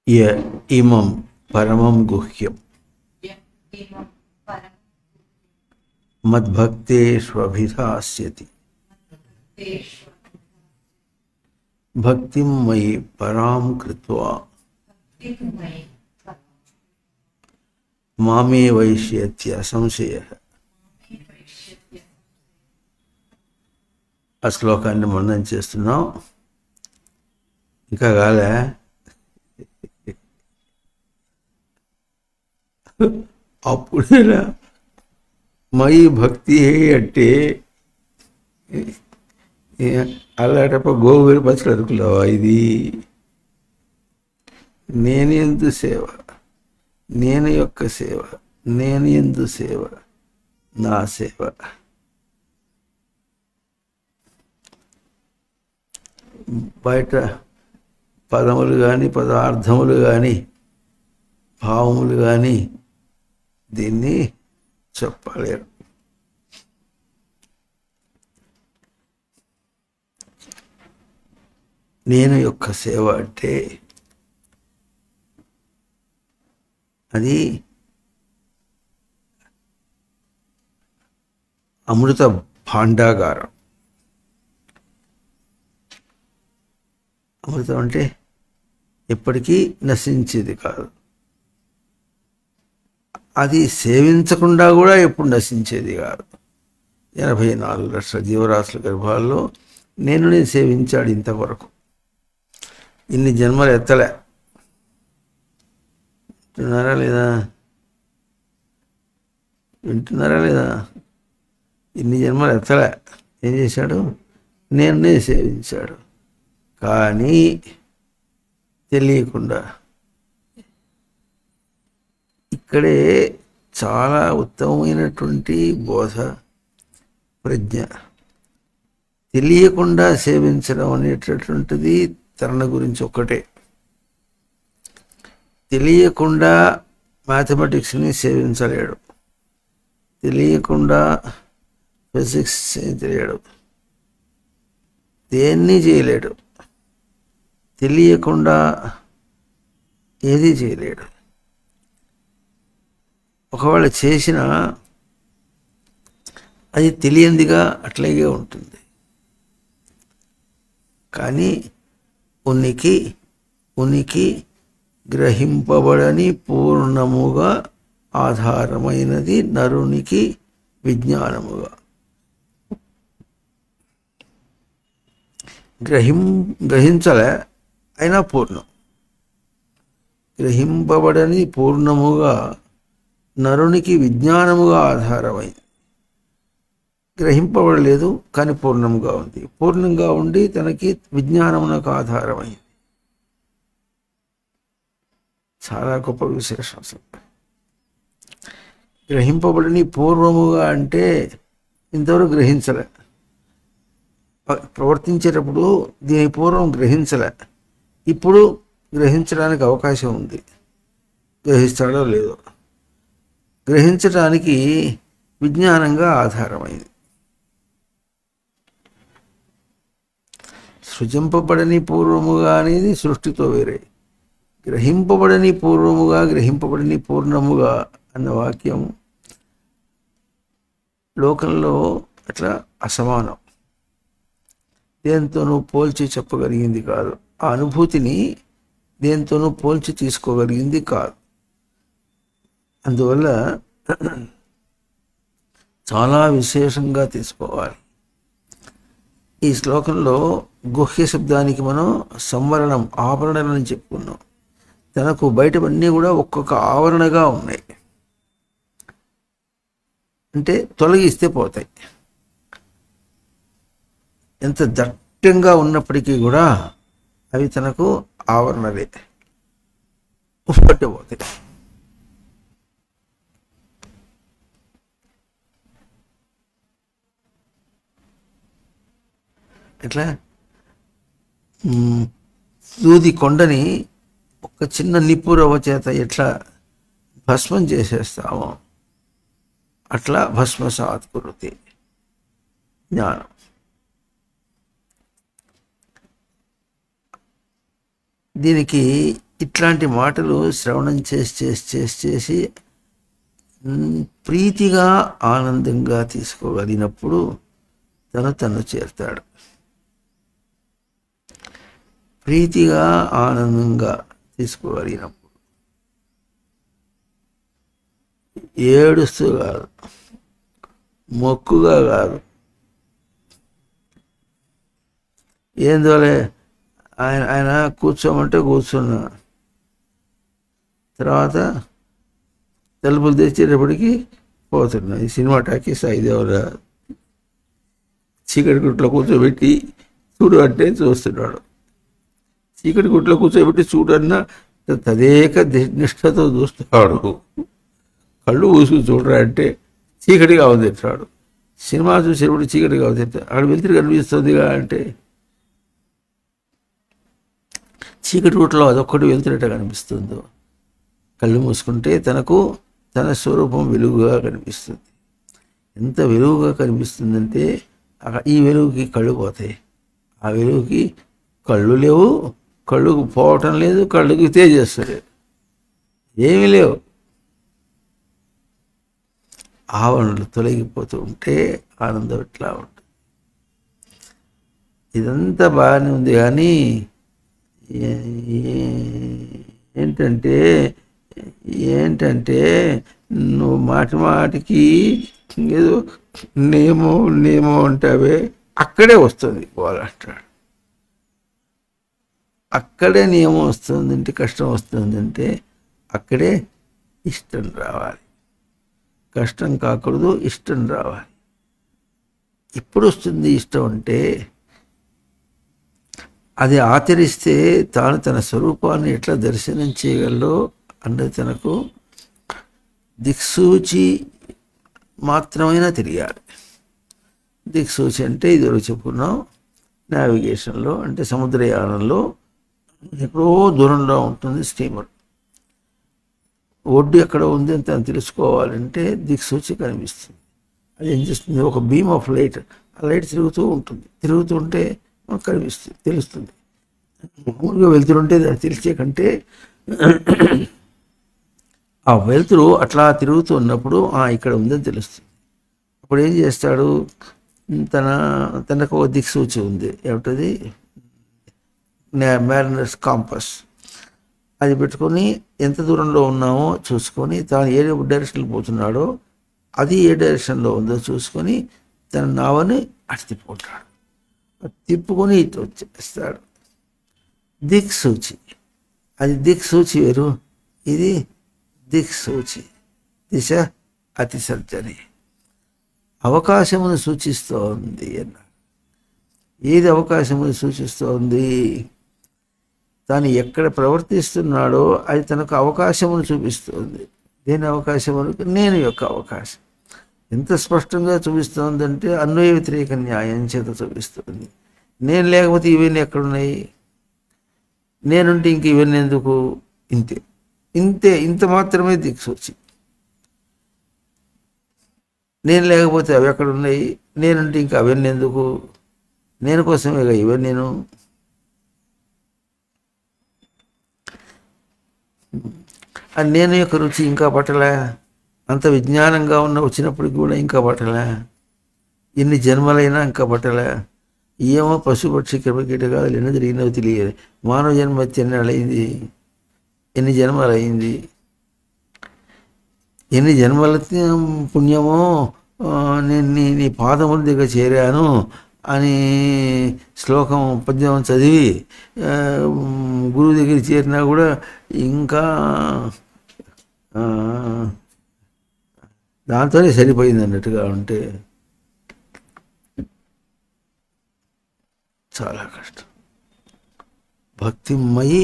య ఇమం పరమం గుహ్యం మద్భక్తేష్వభిధాస్యతి భక్తిం మయి పరాం కృత్వా మామే వైష్యత్య సంశయః. ఆ శ్లోకాన్ని మననం చేస్తున్నాం. ఇంకా కాలే. అప్పుడేనా మయి భక్తి అంటే అలాంటప్పుడు గోవులు పచ్చడి అరుకులేవా? ఇది నేను ఎందు సేవ, నేను యొక్క సేవ, నేను ఎందు సేవ, నా సేవ. బయట పదములు కానీ పదార్థములు కానీ భావములు కానీ దీన్ని చెప్పలేరు. నేను యొక్క సేవ అంటే అది అమృత భాండాగారం. అమృతం అంటే ఎప్పటికీ నశించేది కాదు. అది సేవించకుండా కూడా ఎప్పుడు నశించేది కాదు. 84 లక్షల జీవరాశుల గర్భాల్లో నేను సేవించాడు ఇంతవరకు. ఇన్ని జన్మలు ఎత్తలే. వింటున్నారా లేదా? వింటున్నారా లేదా? ఇన్ని జన్మలు ఎత్తలే. ఏం చేశాడు? నేనే సేవించాడు. కానీ తెలియకుండా. ఇక్కడే చాలా ఉత్తమమైనటువంటి బోధ, ప్రజ్ఞ. తెలియకుండా సేవించడం అనేటటువంటిది తన గురించి ఒక్కటే. తెలియకుండా మ్యాథమెటిక్స్ని సేవించలేడు, తెలియకుండా ఫిజిక్స్ తెలియడు, దేన్ని చేయలేడు, తెలియకుండా ఏది చేయలేడు. ఒకవేళ చేసినా అది తెలియందిగా అట్లాగే ఉంటుంది. కానీ ఉనికి గ్రహింపబడని పూర్ణముగా ఆధారమైనది నరునికి విజ్ఞానముగా. గ్రహించలే అయినా పూర్ణం. గ్రహింపబడని పూర్ణముగా నరునికి విజ్ఞానముగా ఆధారమైంది. గ్రహింపబడలేదు కానీ పూర్ణముగా ఉంది. పూర్ణంగా ఉండి తనకి విజ్ఞానమునకు ఆధారమైంది. చాలా గొప్ప విశేషం. అసలు గ్రహింపబడని పూర్వముగా అంటే ఇంతవరకు గ్రహించలే. ప్రవర్తించేటప్పుడు దీని పూర్వం గ్రహించలే. ఇప్పుడు గ్రహించడానికి అవకాశం ఉంది. గ్రహిస్తాడో లేదో. గ్రహించడానికి విజ్ఞానంగా ఆధారమైంది. సృజింపబడని పూర్వముగా అనేది సృష్టితో వేరే. గ్రహింపబడని పూర్వముగా, గ్రహింపబడని పూర్ణముగా అన్న వాక్యం లోకంలో అట్లా అసమానం. దేంతోనూ పోల్చి చెప్పగలిగింది కాదు. ఆ అనుభూతిని దేంతోనూ పోల్చి తీసుకోగలిగింది కాదు. అందువల్ల చాలా విశేషంగా తీసుకోవాలి. ఈ శ్లోకంలో గుహ్య శబ్దానికి మనం సంవరణం, ఆవరణలని చెప్పుకున్నాం. తనకు బయటవన్నీ కూడా ఒక్కొక్క ఆవరణగా ఉన్నాయి. అంటే తొలగిస్తే పోతాయి. ఎంత దట్టంగా ఉన్నప్పటికీ కూడా అవి తనకు ఆవరణలే, పట్టిపోతాయి. ఎట్లా దూది కొండని ఒక చిన్న నిప్పు రవ్వ చేత ఎట్లా భస్మం చేసేస్తామో అట్లా భస్మసాత్ కురుతే జ్ఞానం. దీనికి ఇట్లాంటి మాటలు శ్రవణం చేసి చేసి చేసి చేసి ప్రీతిగా ఆనందంగా తీసుకోగలిగినప్పుడు తను చేరుతాడు. ప్రీతిగా ఆనందంగా తీసుకోగలిగినప్పుడు, ఏడుస్తూ కాదు, మొక్కుగా కాదు, ఏందోలే ఆయన కూర్చోమంటే కూర్చున్నా, తర్వాత తలుపులు తెచ్చేటప్పటికి పోతున్నా. ఈ సినిమా టాకీస్ ఐదేవర చీకటి గుట్లో కూర్చోబెట్టి చూడు అంటే చూస్తున్నాడు. చీకటి గుట్లో కూర్చోబెట్టి చూడన్నా తదేక నిష్ఠతో చూస్తాడు. కళ్ళు మూసుకుని చూడరా అంటే చీకటిగా ఉంది తింటాడు. సినిమా చూసేటప్పుడు చీకటిగా ఉంది తింటాడు. అక్కడ వెలుతురు కనిపిస్తుందిగా అంటే చీకటి గుట్లో అదొక్కటి వెలుతురట కనిపిస్తుందో. కళ్ళు మూసుకుంటే తన స్వరూపం వెలుగుగా కనిపిస్తుంది. ఎంత వెలుగుగా కనిపిస్తుందంటే ఈ వెలుగుకి కళ్ళు పోతాయి, ఆ వెలుగుకి కళ్ళు లేవు, కళ్ళుకు పోవటం లేదు, కళ్ళుకి తేజేస్తలేదు, ఏమీ లేవు. ఆవరణలు తొలగిపోతూ ఉంటే ఆనందం ఎట్లా ఉంటుంది. ఇదంతా బాగానే ఉంది, కానీ ఏంటంటే నువ్వు మాటికి ఏదో నేమో అంటావే, అక్కడే వస్తుంది పోవాలంటాడు. అక్కడే నియమం వస్తుందంటే, కష్టం వస్తుందంటే అక్కడే ఇష్టం రావాలి. కష్టం కాకూడదు, ఇష్టం రావాలి. ఇప్పుడు వస్తుంది ఇష్టం అంటే అది ఆచరిస్తే తాను తన స్వరూపాన్ని ఎట్లా దర్శనం చేయగలడో అన్నది తనకు దిక్సూచి మాత్రమైనా తెలియాలి. దిక్సూచి అంటే ఇదివరకు చెప్పుకున్నాం, నావిగేషన్లో అంటే సముద్రయానంలో ఎక్కడో దూరంలో ఉంటుంది స్టీమర్. ఒడ్డు ఎక్కడ ఉంది అని తను తెలుసుకోవాలంటే దిక్సూచి కనిపిస్తుంది. అది ఏం చేస్తుంది, ఒక బీమ్ ఆఫ్ లైట్, ఆ లైట్ తిరుగుతూ ఉంటుంది. తిరుగుతుంటే మనకు కనిపిస్తుంది, తెలుస్తుంది. మామూలుగా వెళ్తుంటే దాన్ని తెలిసే కంటే ఆ వెలుతురు అట్లా తిరుగుతూ ఉన్నప్పుడు ఇక్కడ ఉందని తెలుస్తుంది. అప్పుడు ఏం చేస్తాడు, తనకు ఒక దిక్సూచి ఉంది, ఏమిటది, మ్యారినర్స్ కాంపస్. అది పెట్టుకొని ఎంత దూరంలో ఉన్నామో చూసుకొని తాను ఏ డైరెక్షన్లో పోతున్నాడో అది ఏ డైరెక్షన్లో ఉందో చూసుకొని తన నావని అటు తిప్పుకుంటాడు. తిప్పుకొని ఇటు వచ్చేస్తాడు. దిక్సూచి, అది దిక్సూచి వేరు, ఇది దిక్సూచి. దిశ అతిసర్జని, అవకాశమును సూచిస్తోంది అన్నాడు. ఏది అవకాశమును సూచిస్తోంది, తాను ఎక్కడ ప్రవర్తిస్తున్నాడో అది తనకు అవకాశమును చూపిస్తుంది. దేని అవకాశము, నేను యొక్క అవకాశం. ఎంత స్పష్టంగా చూపిస్తోందంటే అన్వయ వ్యతిరేక న్యాయం చేత చూపిస్తుంది. నేను లేకపోతే ఇవన్నీ ఎక్కడున్నాయి, నేనుంటే ఇంక ఇవన్నీ ఎందుకు, ఇంత మాత్రమే దిక్సూచి. నేను లేకపోతే అవి ఎక్కడున్నాయి, నేనుంటే ఇంకా అవన్నీ ఎందుకు, నేను కోసమే ఇవన్నీ. నేను నేను యొక్క రుచి ఇంకా పట్టలే, అంత విజ్ఞానంగా వచ్చినప్పటికి కూడా ఇంకా పట్టలే, ఎన్ని జన్మలైనా ఇంకా పట్టలే. ఏమో పశుపక్షి క్రిమికీటకాలు ఎన్నో జరిగినవి తెలియదు. మానవ జన్మ ఎన్నడైంది, ఎన్ని జన్మలు అయింది, ఎన్ని జన్మల పుణ్యమో నేను నీ పాదముల దగ్గర చేరాను అని శ్లోకం పద్యం చదివి గురువు దగ్గర చేరినా కూడా ఇంకా దాంతోనే సరిపోయింది అన్నట్టుగా ఉంటే చాలా కష్టం. భక్తిమయి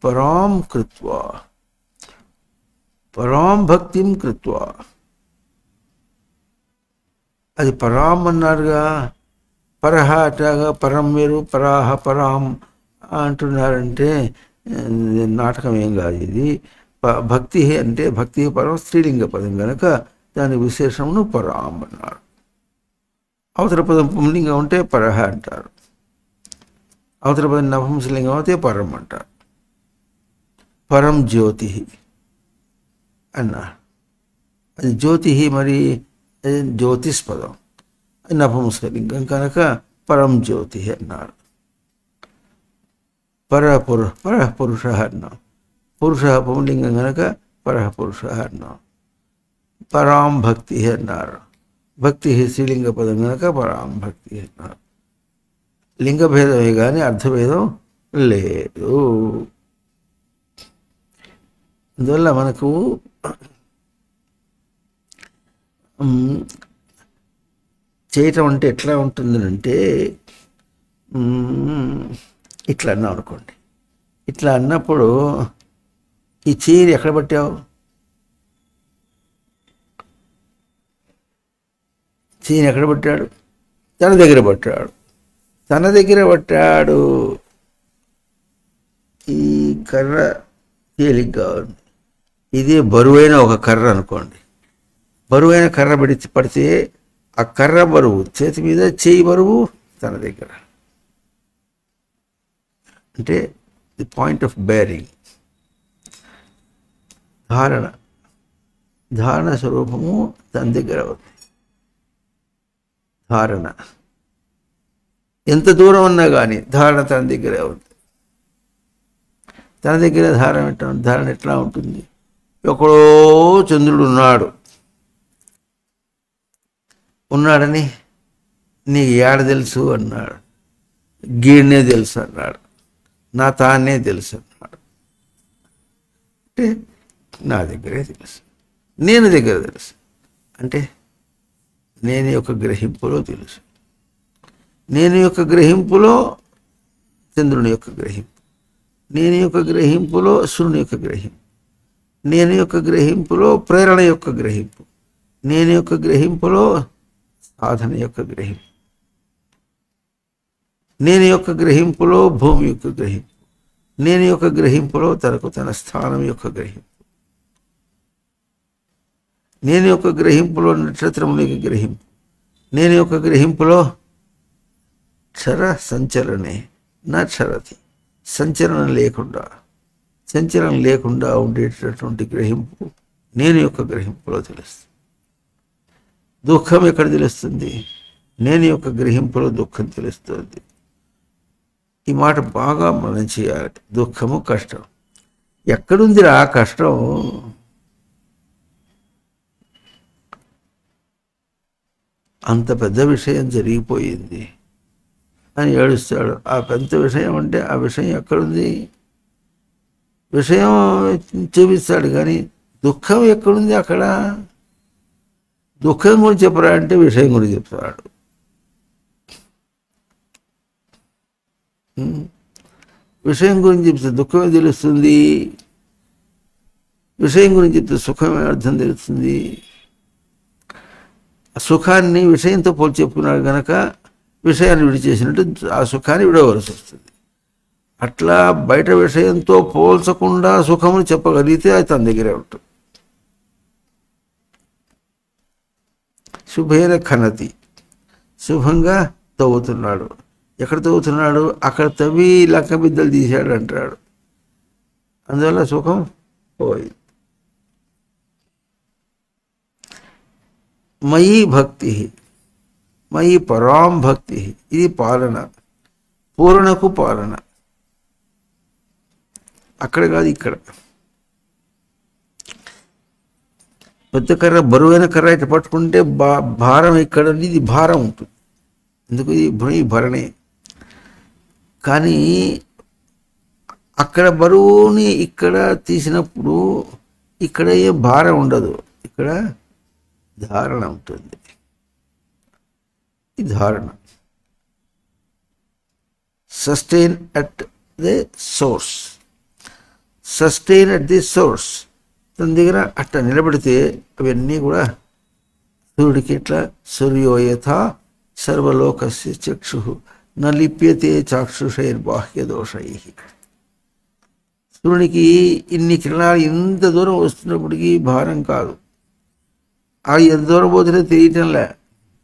పరాం కృత్వా, పరాం భక్తిం కృత్వా, అది పరాం అన్నారుగా, పరహ అట్లాగా పరం వేరు, పరాహ పరాం అంటున్నారంటే నాటకం ఏం కాదు ఇది. భక్తి అంటే భక్తి పరం స్త్రీలింగ పదం కనుక దాని విశేషమును పరాం అన్నారు. అవతల పదం పుంలింగం ఉంటే పరహ అంటారు, అవతల పదం నపుంసలింగం అయితే పరం అంటారు. పరం జ్యోతి అన్నారు. అది జ్యోతి మరి జ్యోతిష్పదం, నపుంసకలింగం కనుక పరం జ్యోతి అన్నారు. పరపురుష అన్నాం. పురుష పుంలింగం కనుక పరపురుష అన్నాం. పరాం భక్తి అన్నారు. భక్తి శ్రీలింగ పదం కనుక పరాం భక్తి అన్నారు. లింగభేదమే కానీ అర్థభేదం లేదు. అందువల్ల మనకు చేయటం అంటే ఎట్లా ఉంటుందనంటే, ఇట్లా అన్నాం అనుకోండి. ఇట్లా అన్నప్పుడు ఈ చీర ఎక్కడ పట్టావు? చీర ఎక్కడ పట్టాడు? తన దగ్గర పట్టాడు. తన దగ్గర పట్టాడు. ఈ కర్ర తేలిగ్గా ఉంది. ఇదే బరువైన ఒక కర్ర అనుకోండి. బరువైన కర్ర పడితే ఆ కర్ర బరువు చేతి మీద, చేయి బరువు తన దగ్గర. అంటే ది పాయింట్ ఆఫ్ బేరింగ్. ధారణ స్వరూపము తన దగ్గర ఉంది. ధారణ ఎంత దూరం ఉన్నా కానీ ధారణ తన దగ్గరే ఉంది. తన దగ్గర ధారణ ఎట్లా ఉంటుంది? ఎక్కడో చంద్రుడు ఉన్నాడని నీకు ఏడ తెలుసు అన్నాడు. గీడ్నే తెలుసు అన్నాడు. నా తానే తెలుసు అన్నాడు. అంటే నా దగ్గరే తెలుసు, నేను దగ్గర తెలుసు. అంటే నేను యొక్క గ్రహింపులో తెలుసు. నేను యొక్క గ్రహింపులో చంద్రుని యొక్క గ్రహింపు, నేను యొక్క గ్రహింపులో సూర్యుని యొక్క గ్రహింపు, నేను యొక్క గ్రహింపులో ప్రేరణ యొక్క గ్రహింపు, నేను యొక్క గ్రహింపులో సాధన యొక్క గ్రహింపు, నేను యొక్క గ్రహింపులో భూమి యొక్క గ్రహింపు, నేను యొక్క గ్రహింపులో తనకు తన స్థానం యొక్క గ్రహింపు, నేను యొక్క గ్రహింపులో నక్షత్రముల యొక్క గ్రహింపు, నేను యొక్క గ్రహింపులో క్షర సంచలనే నా క్షరతి, సంచలనం లేకుండా ఉండేటటువంటి గ్రహింపు నేను యొక్క గ్రహింపులో తెలుస్తుంది. దుఃఖం ఎక్కడ తెలుస్తుంది? నేను యొక్క గ్రహింపులో దుఃఖం తెలుస్తుంది. ఈ మాట బాగా మనం చేయాలి. దుఃఖము కష్టం ఎక్కడుందిరా? కష్టం అంత పెద్ద విషయం జరిగిపోయింది అని ఏడుస్తాడు. ఆ పెద్ద విషయం అంటే ఆ విషయం ఎక్కడుంది? విషయం చూపిస్తాడు కానీ దుఃఖం ఎక్కడుంది? అక్కడ దుఃఖం గురించి చెప్పరా అంటే విషయం గురించి చెప్తాడు. విషయం గురించి చెప్తే దుఃఖమే తెలుస్తుంది. విషయం గురించి చెప్తే సుఖమే అర్థం తెలుస్తుంది. సుఖాన్ని విషయంతో పోల్చి చెప్పుకున్నాడు కనుక విషయాన్ని విడిచేసినట్టు ఆ సుఖాన్ని విడవలసి వస్తుంది. అట్లా బయట విషయంతో పోల్చకుండా సుఖమును చెప్పగలిగితే అది తన దగ్గరే ఉంటుంది. శుభేన ఖనతి, శుభంగా తవ్వుతున్నాడు. ఎక్కడ తవ్వుతున్నాడు? అక్కడ తవ్వి లక్క బిద్దలు తీశాడు అంటాడు. అందువల్ల సుఖం పోయి. మయి భక్తి, మయి పరాం భక్తి, ఇది పాలన, పూరణకు పాలన. అక్కడ కాదు, ఇక్కడ. పెద్ద కర్ర, బరువైన కర్ర ఇట్లా పట్టుకుంటే భారం ఇక్కడ, ఇది భారం ఉంటుంది. ఎందుకు? ఈ భరణే. కానీ అక్కడ బరువుని ఇక్కడ తీసినప్పుడు ఇక్కడ ఏ భారం ఉండదు, ఇక్కడ ధారణ ఉంటుంది. ఈ ధారణ sustain at the source, sustain at the source. తన దగ్గర అట్లా నిలబడితే అవన్నీ కూడా సూర్యుడికి ఇట్లా సూర్యోయథ సర్వలోకస్య చక్షు న లిప్యతే చాక్షుషైర్బాహ్య దోషై. సూర్యునికి ఇన్ని కిరణాలు ఇంత దూరం వస్తున్నప్పటికీ భారం కాదు. అది ఎంత దూరం పోతుందో తెలియటంలే,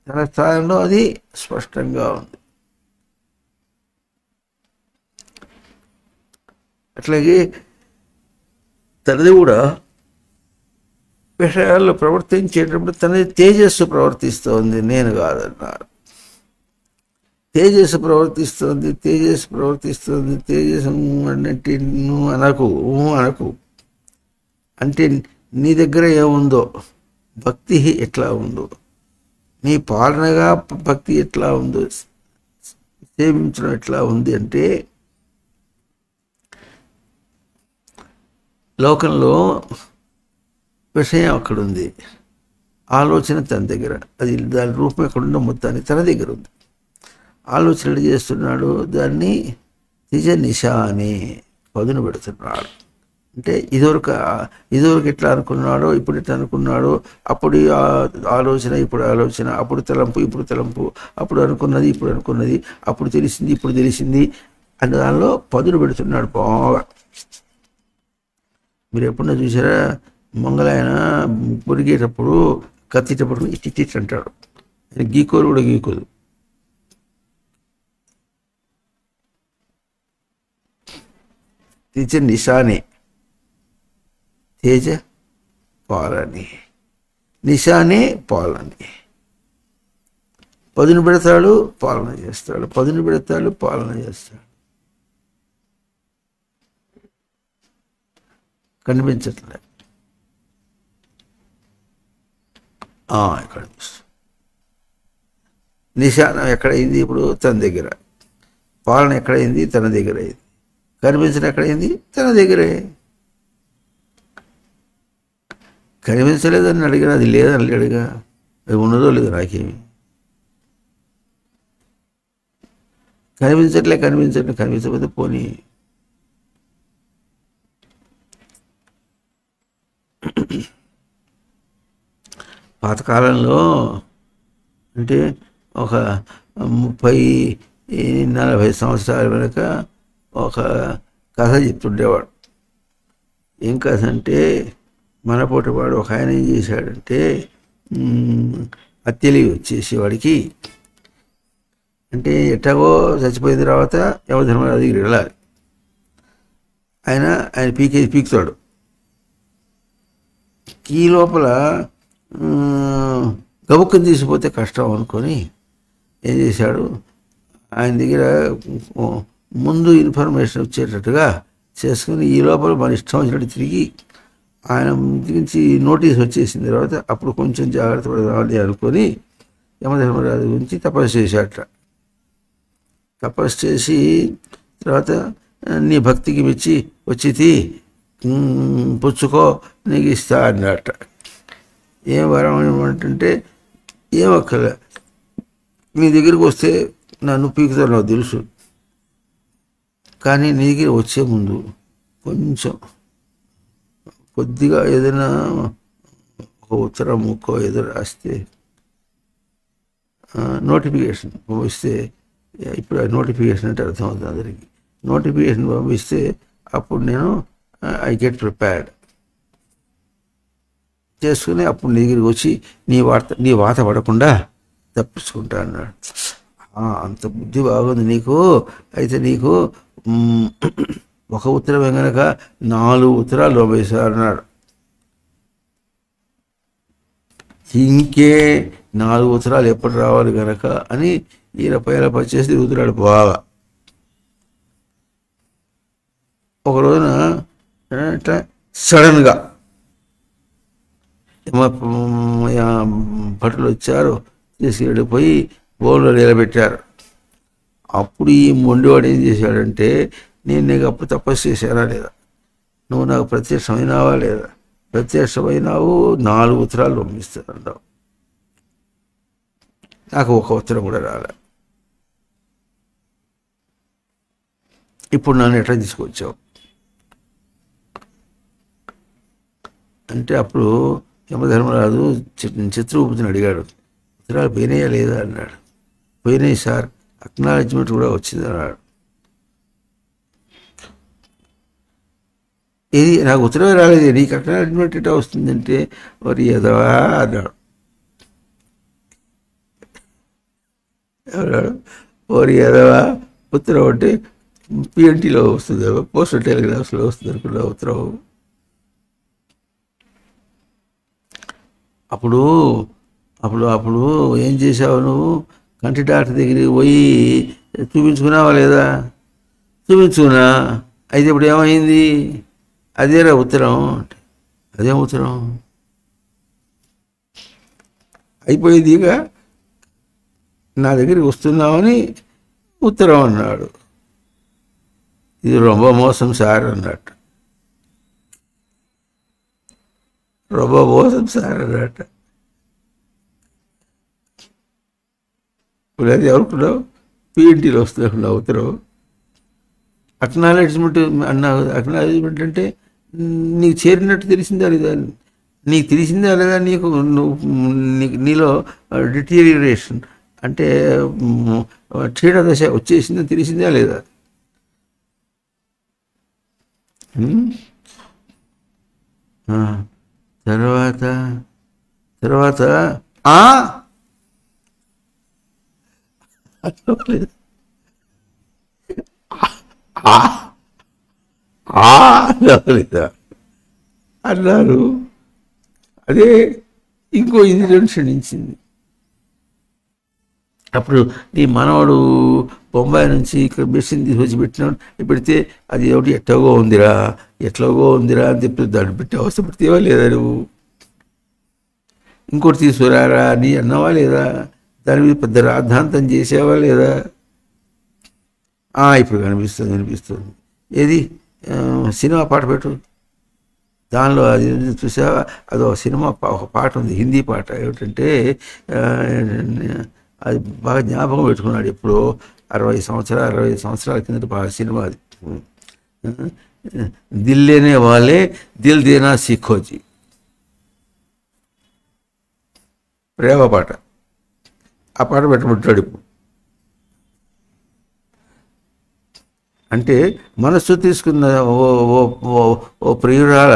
తన స్థానంలో అది స్పష్టంగా ఉంది. అట్లాగే తనది కూడా విషయాల్లో ప్రవర్తించేటప్పుడు తనది తేజస్సు ప్రవర్తిస్తోంది, నేను కాదన్నారు. తేజస్సు ప్రవర్తిస్తుంది, తేజస్సు ప్రవర్తిస్తుంది. తేజస్సు అంటే నువ్వు అనకు అంటే నీ దగ్గర ఏముందో, భక్తి ఎట్లా ఉందో, నీ పాలనగా భక్తి ఎట్లా ఉందో, సేవించడం ఎట్లా ఉంది అంటే, లోకంలో విషయం అక్కడుంది, ఆలోచన తన దగ్గర, అది దాని రూపం ఎక్కడుందో మొత్తానికి తన దగ్గర ఉంది. ఆలోచనలు చేస్తున్నాడు, దాన్ని నిజ నిశ అని పదును పెడుతున్నాడు. అంటే ఇదివరకు ఎట్లా అనుకున్నాడో, ఇప్పుడు ఎట్లా అనుకున్నాడో, అప్పుడు ఆలోచన ఇప్పుడు ఆలోచన, అప్పుడు తలంపు ఇప్పుడు తలంపు, అప్పుడు అనుకున్నది ఇప్పుడు అనుకున్నది, అప్పుడు తెలిసింది ఇప్పుడు తెలిసింది అనే దానిలో పదును పెడుతున్నాడు బాగా. మీరు ఎప్పుడన్నా చూసారా, మంగళాయన పొరిగేటప్పుడు కత్తిటప్పుడు ఇట్టి అంటాడు, గీకోరు కూడా గీకోదు. తేజ నిశానే, తేజ పాలని, నిశానే పాలని. పదును పెడతాడు, పాలన చేస్తాడు, పదును పెడతాడు, పాలన చేస్తాడు. కనిపించట్లే, కనిపిస్తుంది. నిశానం ఎక్కడైంది ఇప్పుడు? తన దగ్గర. పాలన ఎక్కడైంది? తన దగ్గర అయింది. కనిపించడం ఎక్కడైంది? తన దగ్గరే. కనిపించలేదని అడిగిన, అది లేదని అడిగా, అది ఉన్నదో లేదో నాకేమి కనిపించకపోతే పోనీ. పాతకాలంలో అంటే ఒక 30-40 సంవత్సరాల వెనుక ఒక కథ చెప్తుండేవాడు. ఏం కథ అంటే, మనపోటివాడు ఒక ఆయన ఏం చేశాడంటే, తెలివి వచ్చేసి వాడికి, అంటే ఎట్టాగో చచ్చిపోయిన తర్వాత యమధర్మరాజు దగ్గరికి వెళ్ళాలి. ఆయన పీకుతాడు. ఈ లోపల గబుక్కని తీసిపోతే కష్టం అనుకొని ఏం చేశాడు, ఆయన దగ్గర ముందు ఇన్ఫర్మేషన్ వచ్చేటట్టుగా చేసుకుని, ఈ లోపల మన ఇష్టం వచ్చినట్టు తిరిగి ఆయన గురించి నోటీస్ వచ్చేసిన తర్వాత అప్పుడు కొంచెం జాగ్రత్త పడదామని అనుకొని యమధర్మరాజు గురించి తపస్సు చేశాట. తపస్సు చేసి తర్వాత, నీ భక్తికి మెచ్చి వచ్చి పుచ్చుకో, నీకు ఇస్తా అన్నట. ఏం వరం ఏమంటే, ఏమక్కలే, నీ దగ్గరికి వస్తే నన్ను పీకుతాను నాకు తెలుసు, కానీ నీ దగ్గర వచ్చే ముందు కొంచెం కొద్దిగా ఏదైనా ఒక ఉత్తరం ముక్కో ఏదో రాస్తే, నోటిఫికేషన్ పంపిస్తే, ఇప్పుడు నోటిఫికేషన్ అంటే అర్థమవుతుంది అందరికీ, నోటిఫికేషన్ పంపిస్తే అప్పుడు నేను ఐ గెట్ ప్రిపేర్డ్ చేసుకుని అప్పుడు నీ దగ్గరికి వచ్చి నీ వాత పడకుండా తప్పించుకుంటా అన్నాడు. అంత బుద్ధి బాగుంది నీకు, అయితే నీకు ఒక ఉత్తరమే కనుక 4 ఉత్తరాలు పంపిస్తారు అన్నాడు. ఇంకే 4 ఉత్తరాలు ఎప్పుడు రావాలి కనుక అని ఈయన పైన పనిచేసి తిరుగుతున్నాడు బాగా. ఒక రోజున అట్లా సడన్గా భటులు వచ్చారు, తీసుకెళ్ళిపోయి బోన్లో నిలబెట్టారు. అప్పుడు ఈ మొండివాడు ఏం చేశాడంటే, నేను నీకు అప్పుడు తపస్సు చేశానా లేదా, నువ్వు నాకు ప్రత్యక్షమైనావా లేదా, ప్రత్యక్షమైనావు, 4 ఉత్తరాలు పంపిస్తానన్నావు, నాకు ఒక ఉత్తరం కూడా రాలే, ఇప్పుడు నన్ను ఎట్లా తీసుకొచ్చావు అంటే, అప్పుడు యమధర్మరాజు చిత్రగుప్తుని అడిగాడు, ఉత్తరాలు పోయినాయా లేదా అన్నాడు. పోయినాయి సార్, అక్నాలెడ్జ్మెంట్ కూడా వచ్చింది అన్నాడు. ఇది నాకు ఉత్తరమే రాలేదు, నీకు అక్నాలెడ్జ్మెంట్ ఎట్లా వస్తుందంటే, మరి ఎదవా అన్నాడు. అన్నాడు ఓరి ఎదవా, ఉత్తరం అంటే పిఎన్టీలో వస్తుంది, పోస్టల్ టెలిగ్రాఫ్స్లో వస్తుంది అనుకున్నా ఉత్తరం. అప్పుడు అప్పుడు అప్పుడు ఏం చేసావు నువ్వు? కంటి డాక్టర్ దగ్గరికి పోయి చూపించుకున్నావా లేదా? చూపించుకున్నా. అయితే ఇప్పుడు ఏమైంది? అదేరా ఉత్తరం అంటే. అదేం ఉత్తరం? అయిపోయింది ఇక, నా దగ్గరికి వస్తున్నామని ఉత్తరం అన్నాడు. ఇది రొంబ మోసం సార్ అన్నట్టు. రొంబ మోసం సార్ అన్నట్టు. ఇప్పుడు అది ఎవరుకున్నావు? పిఎన్టీలో వస్తున్నావు ఉత్తరం. అక్నాలెడ్జ్మెంట్ అన్నావు. అక్నాలెడ్జ్మెంట్ అంటే నీకు చేరినట్టు తెలిసిందా లేదా? నీకు తెలిసిందా లేదా? నీలో డిటీరియేషన్ అంటే క్షీణదశ వచ్చేసిందని తెలిసిందా లేదా? తర్వాత తర్వాత అన్నారు. అదే ఇంకో ఇన్సిడెంట్ క్షణించింది. అప్పుడు నీ మనవాడు బొంబాయి నుంచి ఇక్కడ మెషిన్ తీసుకొచ్చి పెట్టినాడు. పెడితే అది ఒకటి ఎట్లాగో ఉందిరా అని చెప్పి దాన్ని పెట్టి అవసరం పెడితేవా లేదా? నువ్వు ఇంకోటి తీసుకురారా అని అన్నావా లేదా? దాని మీద పెద్ద రాద్ధాంతం చేసావా లేదా? ఇప్పుడు వినిపిస్తుంది. ఏది? సినిమా పాట పెట్టు. దానిలో అది చూసావా? అదో సినిమా ఒక పాట ఉంది, హిందీ పాట. ఏమిటంటే అది బాగా జ్ఞాపకం పెట్టుకున్నాడు. ఎప్పుడో 60 సంవత్సరాల కిందట బాగా సినిమా అది. దిల్ లేనే వాళ్ళే దిల్ దేనా సీఖోజీ, ప్రేమ పాట. ఆ పాట పెట్టబట్టాడు. ఇప్పుడు అంటే మనస్సు తీసుకున్న ఓ ప్రియురాల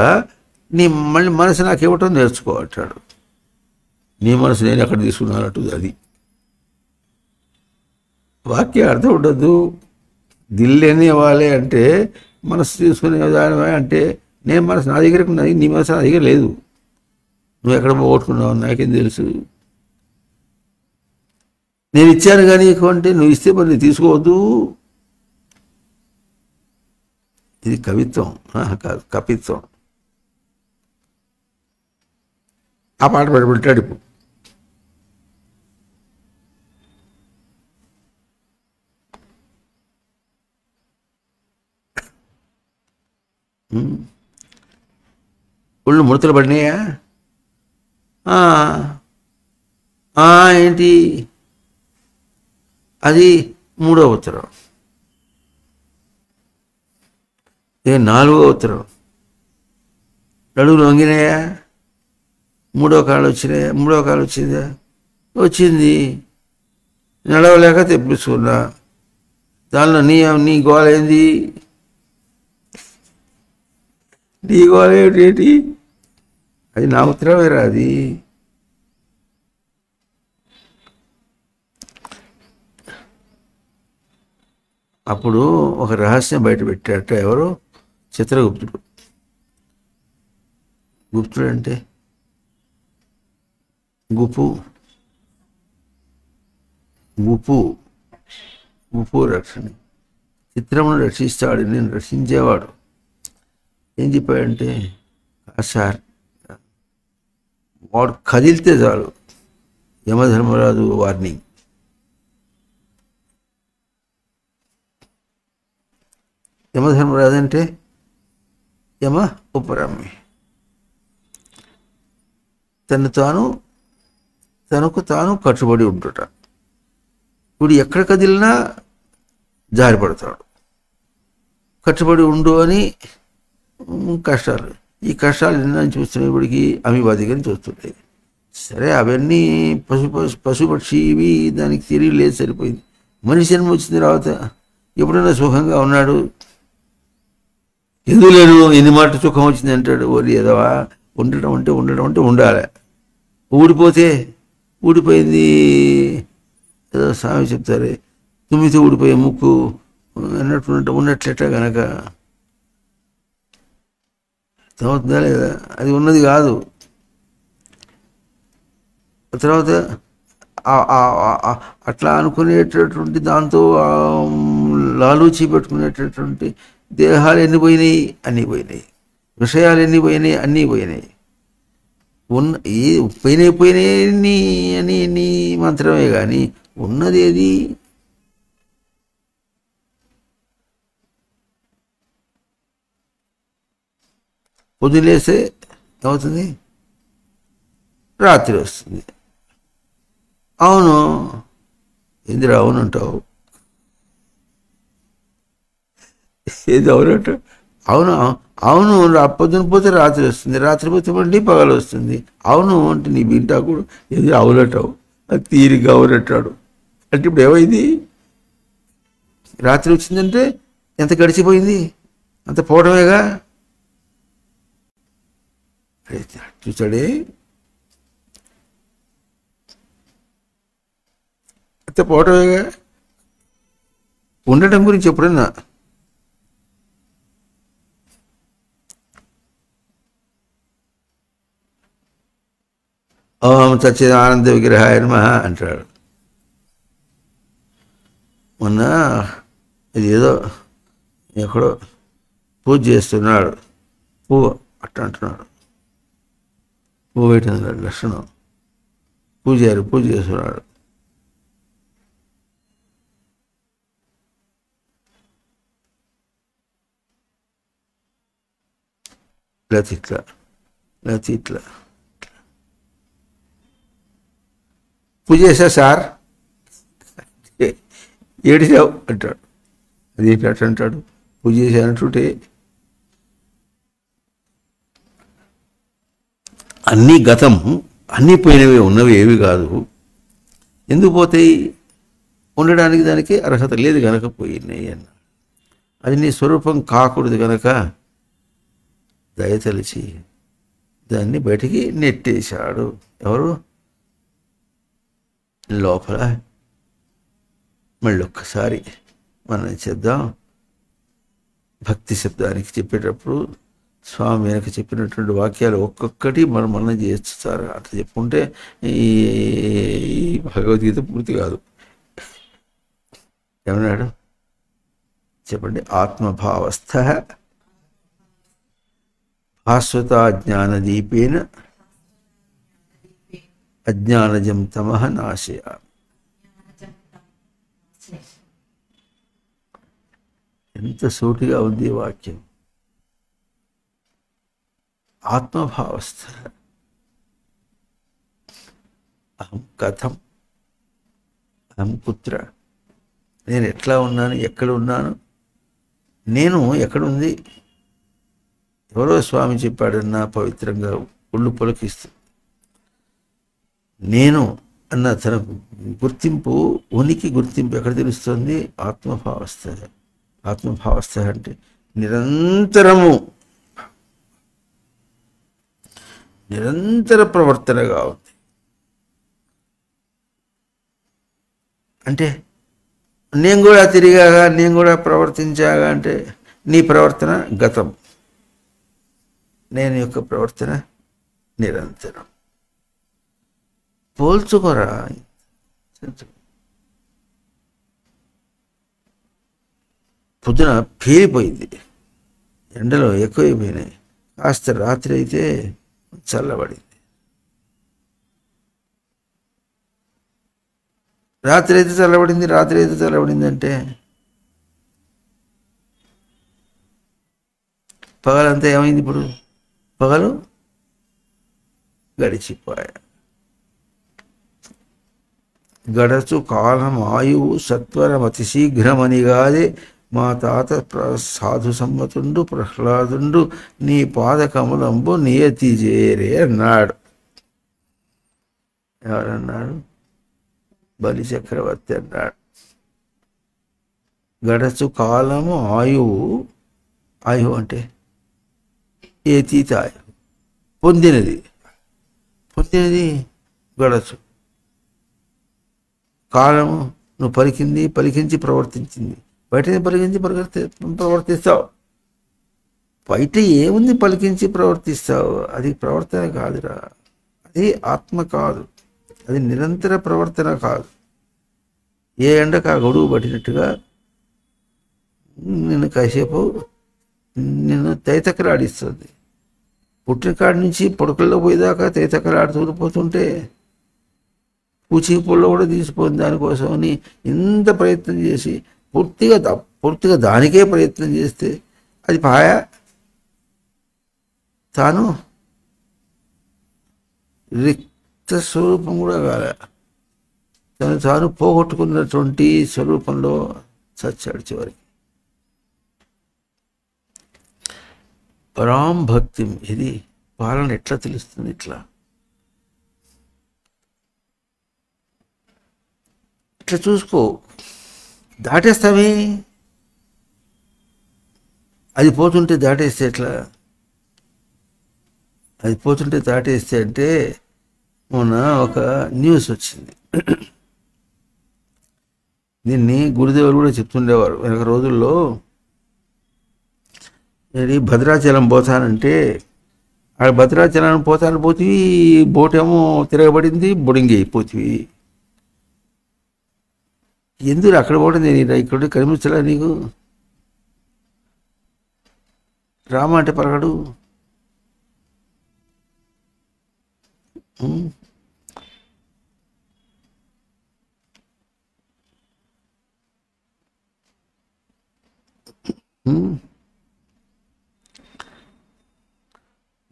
నీ మళ్ళీ మనసు నాకు ఇవ్వటం నేర్చుకోవటాడు. నీ మనసు నేను ఎక్కడ తీసుకున్నానట్టు. అది వాక్యం అర్థం ఉండదు. దిల్లేనే వాళ్ళే అంటే మనసు తీసుకునే దానివే. అంటే నేను మనసు నా దగ్గరకు ఉన్నది, నీ మనసు నా దగ్గర లేదు. నువ్వు ఎక్కడ పోగొట్టుకున్నావు నాకేం తెలుసు? నేను ఇచ్చాను కానీ అంటే నువ్వు ఇస్తే మరి నేను తీసుకోవద్దు. ఇది కవిత్వం కాదు, కపిత్వం. ఆ పాట పెట్టాడు. ఇప్పుడు ఒళ్ళు ముడతలు పడినాయా? ఏంటి? అది 3వ ఉత్తరం. 4వ ఉత్తరం. నడువులు వంగినాయా? 3వ కాలు వచ్చినాయా? 3వ కాలు వచ్చిందా? వచ్చింది. నడవలేక తెప్పించుకున్నా. దానిలో నీ గోల ఏంది? నీ గోల ఏమిటి? అది నా ఉత్తరమేరా. అది అప్పుడు ఒక రహస్యం బయట పెట్టారట. ఎవరు? చిత్రగుప్తుడు. గుప్తుడు అంటే గుపు రక్షణ. చిత్రమును రక్షిస్తాడు, నేను రక్షించేవాడు. ఏం చెప్పాడంటే, సార్ వాడు కదిలితే చాలు యమధర్మరాజు వార్నింగ్. యమధర్మరాజు అంటే యమ ఉపరమ్మి. తనకు తాను కట్టుబడి ఉంటుట. ఇప్పుడు ఎక్కడ కదిలినా జారిపడతాడు. కట్టుబడి ఉండు అని కష్టాలు. ఈ కష్టాలు నిన్న చూస్తున్నప్పటికీ అమీబాదిగాని చూస్తుంటాయి. సరే, అవన్నీ పశుపక్షి ఇవి దానికి తెలియలేదు, సరిపోయింది. మనిషి జన్మ వచ్చిన తర్వాత ఎప్పుడైనా సుఖంగా ఉన్నాడు? ఎందుకు లేడు? ఎన్ని మాట సుఖం వచ్చింది అంటాడు. ఓరి ఎదవా, ఉండటం అంటే ఉండాలి. ఊడిపోయింది. ఏదో స్వామి చెప్తారే, తుమ్మితో ఊడిపోయే ముక్కు ఉన్నట్లెట కనుక అవుతుందా లేదా? అది ఉన్నది కాదు. తర్వాత అట్లా అనుకునేటటువంటి దాంతో లాలూచి పెట్టుకునేటటువంటి దేహాలు ఎన్ని పోయినాయి, అన్నీ పోయినాయి. విషయాలు ఎన్ని పోయినాయి, అన్నీ పోయినాయి. పోయినాయి అని నీ మంత్రమే కానీ ఉన్నది ఏది? పొద్దులేస్తే ఏమవుతుంది? రాత్రి వస్తుంది. అవును, ఇందిరా అవునంటావు, ఏది అవునంటావు? అవును అవును, పొద్దున పోతే రాత్రి వస్తుంది, రాత్రి పోతే మళ్ళీ పగలు వస్తుంది. అవును అంటే నీ బింటా కూడా ఏది అవునటావు, అది తీరిగా అవునట్టాడు. అంటే ఇప్పుడు ఏమైంది? రాత్రి వచ్చిందంటే ఎంత గడిచిపోయింది, అంత పోవడమేగా. చూసాడే, అంత పోవడమేగా. ఉండటం గురించి ఎప్పుడన్నా ఓం సచ్చిదానంద విగ్రహాయ నమః అంటాడు. మొన్న ఇది ఏదో ఎక్కడో పూజ చేస్తున్నాడు, పువ్వు అట్ట అంటున్నాడు. పువ్వు పెట్టిన లక్షణం, పూజారి పూజ చేస్తున్నాడు. లేకపోతే ఇట్లా, లేకపోతే ఇట్లా పూజ చేశా సార్, ఏడిసావు అంటాడు. అది అట్ట అంటాడు, పూజ చేశానంటుంటే. అన్నీ గతం, అన్నీ పోయినవి, ఉన్నవి ఏవి కాదు. ఎందుకు పోతాయి? ఉండడానికి దానికి అర్హత లేదు కనుక పోయినాయి అన్న. అది నీ స్వరూపం కాకూడదు కనుక దయతలిచి దాన్ని బయటికి నెట్టేశాడు. ఎవరు? లోపల. మళ్ళీ ఒక్కసారి మనం చేద్దాం. భక్తి శబ్దానికి చెప్పేటప్పుడు స్వామి వెనక చెప్పినటువంటి వాక్యాలు ఒక్కొక్కటి మనం చేయొచ్చు సార్. అట్లా చెప్పుకుంటే ఈ భగవద్గీత పూర్తి కాదు. ఏమన్నాడు చెప్పండి? ఆత్మభావస్థ భాస్వతా జ్ఞానదీపేన అజ్ఞానజం తమః నాశయామి. ఎంత సూటిగా ఉంది ఈ వాక్యం. ఆత్మభావస్థ. అహం కథం, అహం కుత్ర, నేను ఎట్లా ఉన్నాను, ఎక్కడ ఉన్నాను, నేను ఎక్కడుంది? ఎవరో స్వామి చెప్పాడన్నా పవిత్రంగా ఒళ్ళు పులకిస్తూ. నేను అన్న తన గుర్తింపు, ఉనికి గుర్తింపు ఎక్కడ తెలుస్తుంది? ఆత్మభావస్థ. ఆత్మభావస్థ అంటే నిరంతరము, నిరంతర ప్రవర్తనగా ఉంది. అంటే నేను కూడా తిరిగాగా, నేను కూడా ప్రవర్తించాగా అంటే నీ ప్రవర్తన గతం, నేను యొక్క ప్రవర్తన నిరంతరం. పోల్చుకోరా. పొద్దున పేలిపోయింది, ఎండలో ఎక్కువైపోయినాయి. కాస్త రాత్రి అయితే చల్లబడింది. రాత్రి అయితే చల్లబడింది అంటే పగలంతా ఏమైంది? ఇప్పుడు పగలు గడిచిపోయా. గడచు కాలం ఆయువు సత్వరమతి శీఘ్రమనిగాదే మా తాత సాధు సమ్మతుండు ప్రహ్లాదుండు నీ పాదకమలంబు నియతి చేరే అన్నాడు. ఎవరన్నాడు? బలి చక్రవర్తి అన్నాడు. గడచు కాలము ఆయువు, ఆయువు అంటే ఏతీత ఆయువు, పొందినది గడచు. కాలము నువ్వు పలికించి ప్రవర్తించింది. బయటనే పలికించి ప్రవర్తిస్తావు. బయట ఏముంది పలికించి ప్రవర్తిస్తావు? అది ప్రవర్తన కాదురా, అది ఆత్మ కాదు, అది నిరంతర ప్రవర్తన కాదు. ఏ ఎండకు ఆ గొడుగు పట్టినట్టుగా నిన్ను కాసేపు నిన్ను తైతక్కలాడిస్తుంది. పుట్టిన కాడి నుంచి పొడకల్లో పోయేదాకా తైతక్కలాడుతూ పోతుంటే పూచి పుల్ల కూడా తీసిపోయింది. దానికోసమని ఇంత ప్రయత్నం చేసి పూర్తిగా దానికే ప్రయత్నం చేస్తే అది పాయ. తాను రిక్త స్వరూపం కూడా కాల, తాను పోగొట్టుకున్నటువంటి స్వరూపంలో చచ్చాడు చివరికి. పరాం భక్తి, ఇది పాలన ఎట్లా తెలుస్తుంది? ఇట్లా చూసుకో, దాటేస్తామే. అది పోతుంటే దాటేస్తే ఎట్లా? అది పోతుంటే దాటేస్తే అంటే మొన్న ఒక న్యూస్ వచ్చింది. దీన్ని గురుదేవులు కూడా చెప్తుండేవారు వెనక రోజుల్లో. భద్రాచలం పోతానంటే ఆడ భద్రాచలం పోతాను పోతివి, బోటేమో తిరగబడింది, బొడింగి అయిపోతివి. ఎందుకు అక్కడ పోవడం? నేను ఇక్కడ కనిపించలే నీకు? రామ అంటే పలకడు.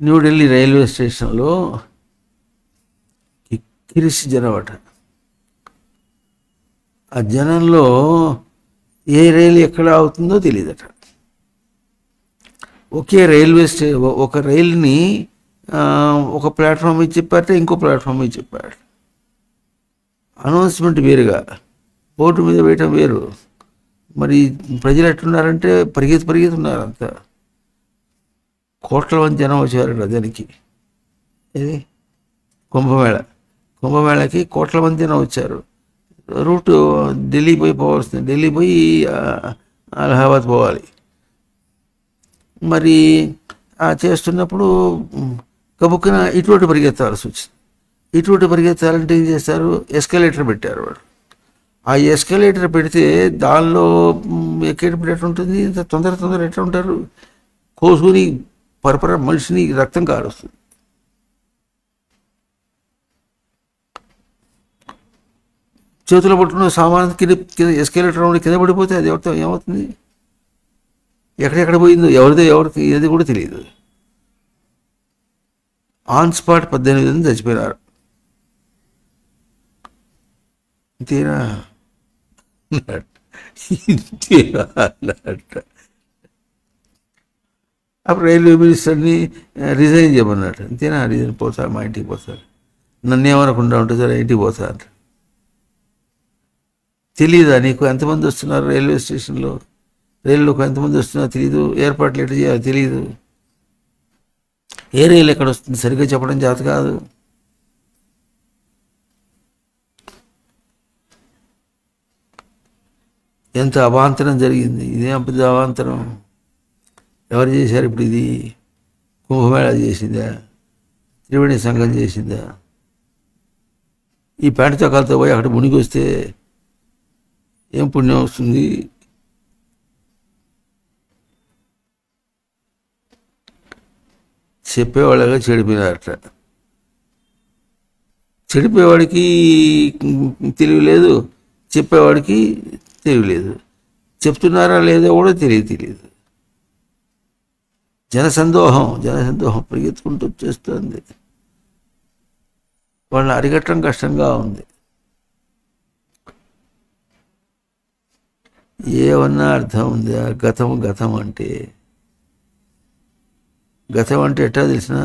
న్యూఢిల్లీ రైల్వే స్టేషన్లో కిరిసి జనమట. ఆ జనంలో ఏ రైలు ఎక్కడ అవుతుందో తెలియదట. ఒకే ఒక రైలుని ఒక ప్లాట్ఫామ్ మీద చెప్పారట, ఇంకో ప్లాట్ఫామ్ మీద చెప్పారు. అనౌన్స్మెంట్ వేరుగా, బోర్డు మీద వేయటం వేరు. మరి ప్రజలు ఎట్టున్నారంటే పరిగెత్తున్నారు అంతా. కోట్ల మంది జనం వచ్చారు దానికి. ఇది కుంభమేళకి కోట్ల మంది జనం వచ్చారు. రూటు ఢిల్లీ పోవాల్సింది, ఢిల్లీ పోయి అలహాబాద్ పోవాలి. మరి చేస్తున్నప్పుడు కబుక్కున ఇటువంటి పరిగెత్తాల్సి వచ్చింది. ఇటువంటి పరిగెత్తాలంటే ఏం చేస్తారు? ఎస్కలేటర్ పెట్టారు వాడు. ఆ ఎస్కలేటర్ పెడితే దానిలో ఎక్కేటప్పుడు ఎట్లా ఉంటుంది? ఇంత తొందర ఎట్లా ఉంటారు? కోసుకుని పరపర మనిషిని రక్తం కారుస్తుంది. చేతిలో పట్టుకున్న సామాన్ కింద ఎస్కలేటర్ కింద పడిపోతే అది ఎవరితో ఏమవుతుంది? ఎక్కడెక్కడ పోయిందో, ఎవరికి ఏది కూడా తెలియదు. ఆన్ స్పాట్ 18 మంది చచ్చిపోయినారు. ఇంతేనా? అప్పుడు రైల్వే మినిస్టర్ని రిజైన్ చేయమన్నట్టు. అంతేనా? రిజైన్ పోతారు, మా ఇంటికి పోతారు. నన్ను ఏమనకుండా ఉంటుంది సార్, ఇంటికి పోతారు. తెలీదా నీకు ఎంతమంది వస్తున్నారు రైల్వే స్టేషన్లో? రైల్లోకి ఎంతమంది వస్తున్నారో తెలీదు. ఏర్పాట్లు ఎట్లా చేయాలో తెలీదు. ఏ రైలు ఎక్కడ వస్తుంది సరిగ్గా చెప్పడం చేత కాదు. ఎంత అవాంతరం జరిగింది. ఇదేం పెద్ద అవాంతరం. ఎవరు చేశారు ఇప్పుడు? ఇది కుంభమేళా చేసిందా? త్రివేణి సంఘం చేసిందా? ఈ ప్యాంటు చొక్కాలతో పోయి అక్కడ మునిగి వస్తే ఏం పుణ్యం వస్తుంది? చెప్పేవాళ్ళగా చెడిపోయినారట. చెడిపోయేవాడికి తెలివి లేదు, చెప్పేవాడికి తెలివి లేదు. చెప్తున్నారా లేదో కూడా తెలియదు. జనసందోహం పరిగెత్తుకుంటూ వచ్చేస్తుంది. వాళ్ళని అరికట్టడం కష్టంగా ఉంది. ఏమన్నా అర్థం ఉందా? గతం అంటే ఎట్లా తెలిసిన?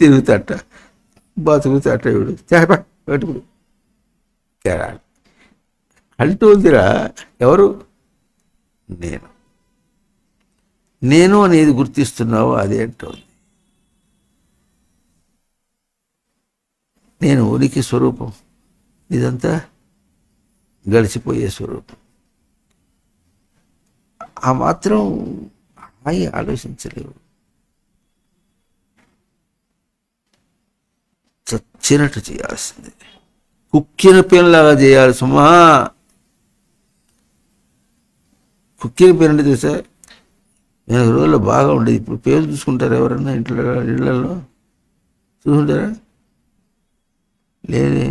తిరుగుతాట, బతుకుతాట. వీడు పెట్టుకుడు అంటుందిరా. ఎవరు? నేను అనేది గుర్తిస్తున్నావు, అదే అంటుంది. నేను ఉనికి స్వరూపం, ఇదంతా గడిచిపోయే స్వరూపం. ఆ మాత్రం ఆలోచించలేవు. చచ్చినట్టు చేయాల్సింది. కుక్కిన పేనులాగా చేయాలి సుమా. కుక్కిన పేను అంటే తెలుసా, నేను రోజుల్లో బాగా ఉండేది. ఇప్పుడు పేరు చూసుకుంటారు ఎవరన్నా ఇళ్ళల్లో చూసుకుంటారా? లేదే.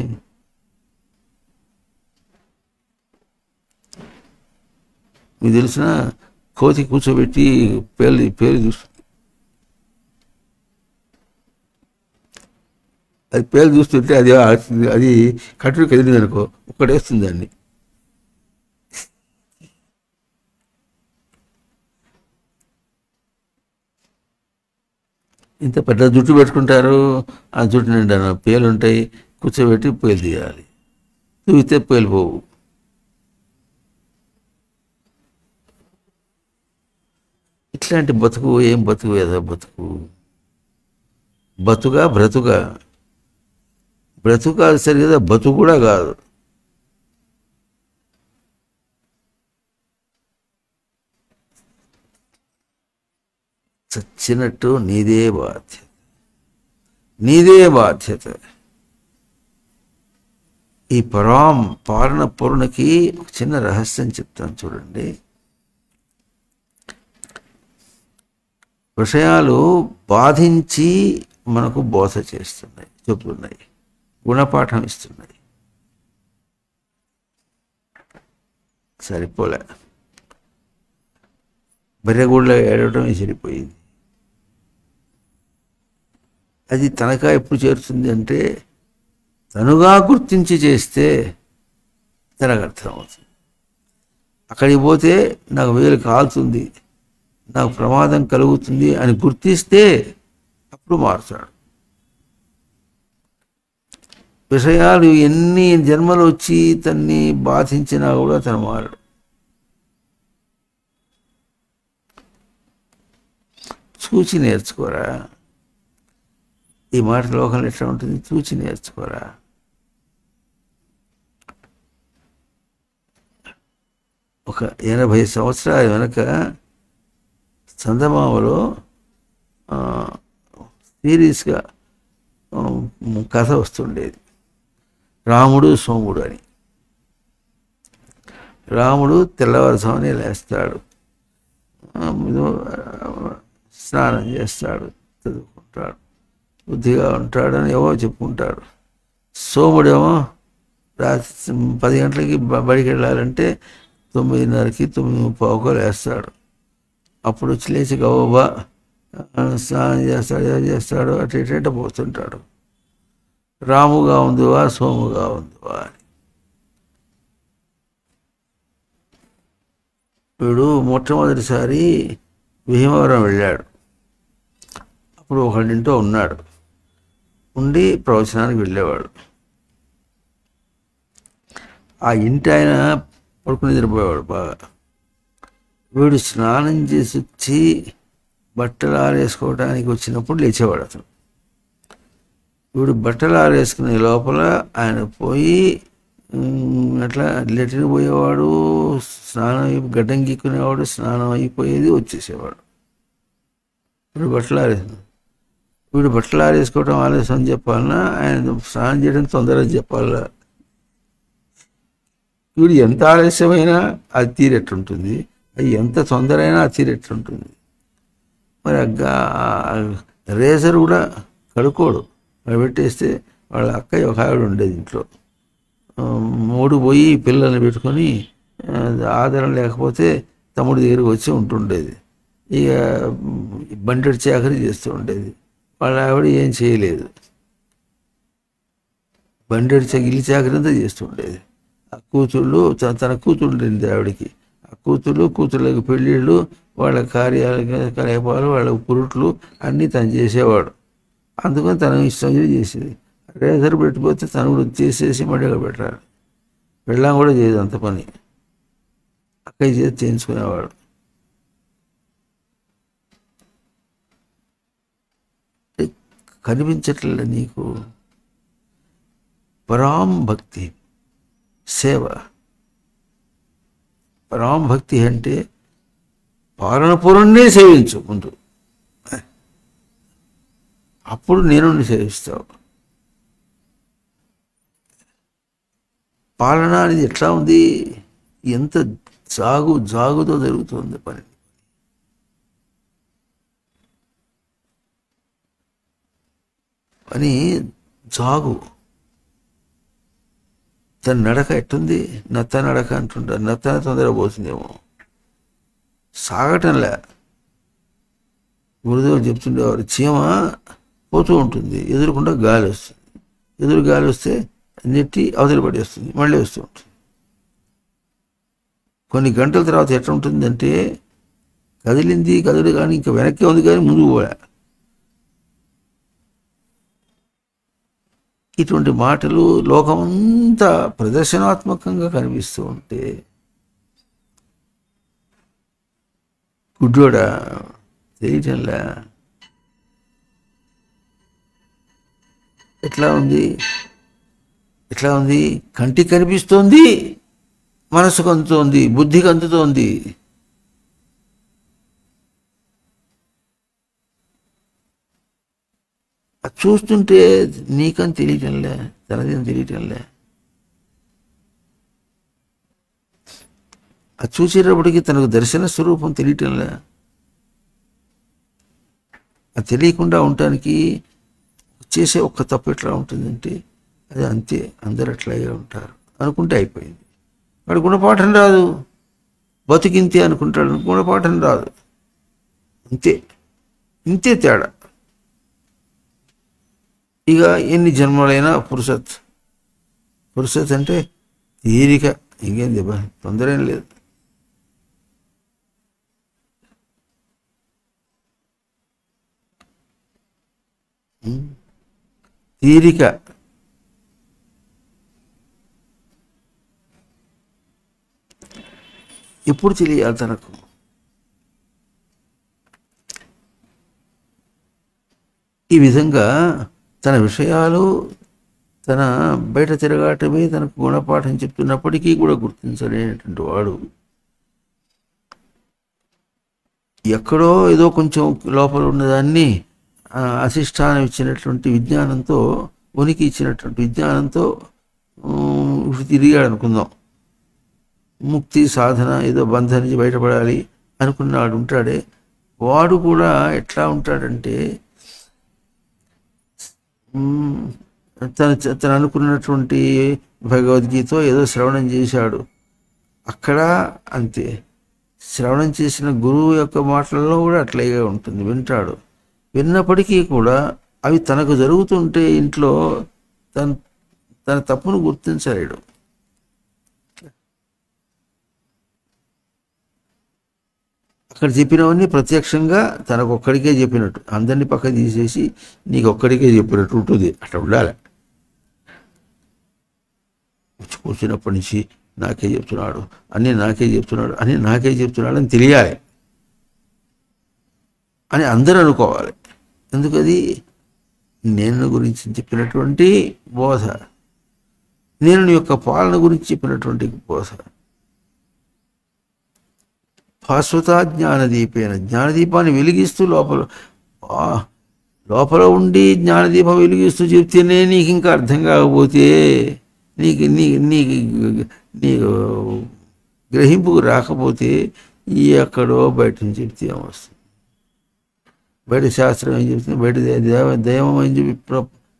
మీకు తెలిసిన కోతి కూర్చోబెట్టి పేరు చూసు, అది పేరు చూస్తుంటే అది కట్టుడు కదిలింది అనుకో, ఒక్కటేస్తుంది దాన్ని. ఇంత పెద్ద జుట్టు పెట్టుకుంటారు, ఆ జుట్టు నిండా పేలు ఉంటాయి, కూర్చోబెట్టి పేలు తీయాలి. తూగితే పేలు పోవు. ఇట్లాంటి బతుకు ఏం బతుకు, ఏదో బతుకు. బతుగా బ్రతుగా? బ్రతుకు కాదు సరి కదా, బతుకు కూడా కాదు. చచ్చినట్టు నీదే బాధ్యత, నీదే బాధ్యత. ఈ పాలన పొరుణకి ఒక చిన్న రహస్యం చెప్తాను చూడండి. విషయాలు బాధించి మనకు బోధ చేస్తున్నాయి, చెబుతున్నాయి, గుణపాఠం ఇస్తున్నాయి. సరిపోలే, బర్రెగూడలో ఏడవటమే సరిపోయింది. అది తనకా ఎప్పుడు చేరుతుంది అంటే తనుగా గుర్తించి చేస్తే తనకు అర్థమవుతుంది. అక్కడికి పోతే నాకు వేలు కాలుతుంది, నాకు ప్రమాదం కలుగుతుంది అని గుర్తిస్తే అప్పుడు మారుతాడు. విషయాలు ఎన్ని జన్మలు వచ్చి తన్ని బాధించినా కూడా తను మారడు. చూచి నేర్చుకోరా. ఈ మాట లోకంలో ఎట్లా ఉంటుంది? చూచి నేర్చుకోరా. ఒక 80 సంవత్సరాల వెనక చందమామలో సీరియస్గా కథ వస్తుండేది, రాముడు సోముడు అని. రాముడు తెల్లవారుజామునే లేస్తాడు, స్నానం చేస్తాడు, చదువుకుంటాడు, బుద్ధిగా ఉంటాడని ఏవో చెప్పుకుంటాడు. సోముడేమో రాత్రి 10 గంటలకి బడికి వెళ్ళాలంటే 9:30కి 9:15 లేస్తాడు. అప్పుడు వచ్చి లేచి గవ్వబా స్నానం చేస్తాడు, ఏదో చేస్తాడు, అటు ఇటు పోతుంటాడు. రాముగా ఉందివా సోముగా ఉందివా అని. వీడు మొట్టమొదటిసారి భీమవరం వెళ్ళాడు. అప్పుడు ఒకళ్ళింటో ఉన్నాడు, ఉండి ప్రవచనానికి వెళ్ళేవాడు. ఆ ఇంటి ఆయన పడుకుని నిద్రపోయేవాడు బాగా. వీడు స్నానం చేసి వచ్చి బట్టలు ఆరేసుకోవడానికి వచ్చినప్పుడు లేచేవాడు అతను. వీడు బట్టలు ఆరేసుకునే లోపల ఆయన పోయి అట్లా లెట్రిన్ పోయేవాడు, స్నానం గడ్డం గీక్కునేవాడు, స్నానం అయిపోయేది, వచ్చేసేవాడు. వీడు బట్టలు ఆరేసుకోవడం ఆలస్యం అని చెప్పాలన్నా, ఆయన స్నానం చేయడం తొందరగా చెప్పాలా? వీడు ఎంత ఆలస్యమైనా అది తీరెట్టుంటుంది, అది ఎంత తొందర అయినా అది తీరెట్టుంటుంది. మరి రేజర్ కూడా కడుక్కోడు, పెట్టేస్తే వాళ్ళ అక్కయ్య ఒక ఆవిడ ఉండేది ఇంట్లో. 3 పోయి పిల్లల్ని పెట్టుకొని ఆధారం లేకపోతే తమ్ముడి దగ్గరికి వచ్చి ఉంటుండేది. ఇక బండెడు చాకరీ చేస్తూ ఉండేది. వాళ్ళ ఆవిడ ఏం చేయలేదు, బండెడు ఇల్లు చాకరీ అంతా చేస్తూ ఉండేది. ఆ కూతుళ్ళు, తన కూతుళ్ళింది ఆవిడికి, ఆ కూతుళ్ళకి పెళ్ళిళ్ళు, వాళ్ళ కార్యకలాపాలు, వాళ్ళ పురుట్లు అన్నీ తను చేసేవాడు. అందుకని తన ఇష్టం చేసేది. రేసర్ పెట్టిపోతే తను కూడా చేసేసి మడిగా పెట్టాలి. వెళ్ళాం కూడా చేయదు అంత పని, అక్కయ్య చేసి చేయించుకునేవాడు. కనిపించట్లే నీకు పరాం భక్తి సేవ. పరాం భక్తి అంటే పాలన పూర్ణనే సేవించు ముందు, అప్పుడు నేను సేవిస్తావు. పాలన అనేది ఎట్లా ఉంది, ఎంత జాగుతో జరుగుతుంది పని. పని జాగు. తన నడక ఎట్టుంది, నత్త నడక అంటుంటారు. నత్తన తొందరగా పోతుందేమో, సాగటంలే. గురుదేవులు చెప్తుండేవారు, చీమ పోతూ ఉంటుంది, ఎదురుకుండా గాలి వస్తుంది. ఎదురు గాలి వస్తే నెట్టి అవతల పడేస్తుంది, మళ్ళీ వస్తూ ఉంటుంది. కొన్ని గంటల తర్వాత ఎట్లా ఉంటుందంటే కదిలింది కానీ ఇంకా వెనక్కి ఉంది కానీ ముందుకు పోయా. ఇటువంటి మాటలు లోకమంతా ప్రదర్శనాత్మకంగా కనిపిస్తూ ఉంటే గుడ్డోడా తెలియటంలా. ఎట్లా ఉంది, కంటికి కనిపిస్తోంది, మనసుకు అందుతోంది, బుద్ధికి అందుతోంది. అది చూస్తుంటే నీకని తెలియటంలే, తనదేని తెలియటంలే. అది చూసేటప్పటికి తనకు దర్శన స్వరూపం తెలియటంలే. అది తెలియకుండా ఉండటానికి చేసే ఒక్క తప్పు ఎట్లా ఉంటుందంటే అది అంతే, అందరు అట్లాగే ఉంటారు అనుకుంటే అయిపోయింది. వాడు గుణపాఠం రాదు, బతికింతే అనుకుంటాడు, గుణపాఠం రాదు. ఇంతే తేడా. ఇక ఎన్ని జన్మలైనా పురుషత్ అంటే తీరిక, ఇంకేం దెబ్బ తొందర ఏం లేదు. తీరిక. ఎప్పుడు తెలియాలి తనకు? ఈ విధంగా తన విషయాలు, తన బయట తిరగాటమే తనకు గుణపాఠం చెప్తున్నప్పటికీ కూడా గుర్తించలేనటువంటి వాడు ఎక్కడో ఏదో కొంచెం లోపల ఉన్నదాన్ని అధిష్టానం ఇచ్చినటువంటి విజ్ఞానంతో, ఉనికి ఇచ్చినటువంటి విజ్ఞానంతో తిరిగాడు అనుకుందాం. ముక్తి సాధన ఏదో బంధం నుంచి బయటపడాలి అనుకున్నాడు ఉంటాడే, వాడు కూడా ఎట్లా ఉంటాడంటే తను అనుకున్నటువంటి భగవద్గీత ఏదో శ్రవణం చేశాడు, అక్కడ అంతే. శ్రవణం చేసిన గురువు యొక్క మాటలలో కూడా అట్లాగే ఉంటుంది, వింటాడు. విన్నప్పటికీ కూడా అవి తనకు జరుగుతుంటే ఇంట్లో తన తప్పును గుర్తించలేడు. అక్కడ చెప్పినవన్నీ ప్రత్యక్షంగా తనకొక్కడికే చెప్పినట్టు, అందరినీ పక్క తీసేసి నీకు ఒక్కడికే చెప్పినట్టు ఉంటుంది. అట్లా ఉండాలి. కూర్చున్నప్పటి నుంచి నాకే చెప్తున్నాడు అని తెలియాలి అని అందరూ అనుకోవాలి. ఎందుకది నేను గురించి చెప్పినటువంటి బోధ, నేను యొక్క పాలన గురించి చెప్పినటువంటి బోధ. భాస్వతా జ్ఞానదీపేన, జ్ఞానదీపాన్ని వెలిగిస్తూ లోపల ఉండి జ్ఞానదీపం వెలిగిస్తూ చెప్తేనే నీకు ఇంకా అర్థం కాకపోతే, నీకు గ్రహింపుకు రాకపోతే ఎక్కడో బయట నుంచి చెప్తే ఏమొస్తుంది? బయట శాస్త్రం ఏం చెప్తుంది, బయట దైవం ఏం చెప్పి,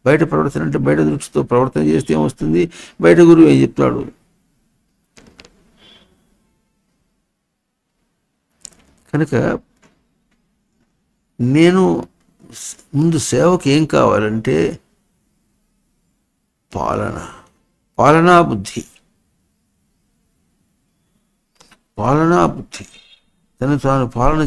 బయట ప్రవర్తన అంటే బయట దృష్టితో ప్రవర్తన చేస్తే ఏమొస్తుంది, బయట గురువు ఏం చెప్తాడు. కనుక నేను ముందు సేవకు ఏం కావాలంటే పాలనా బుద్ధి. తను తాను పాలన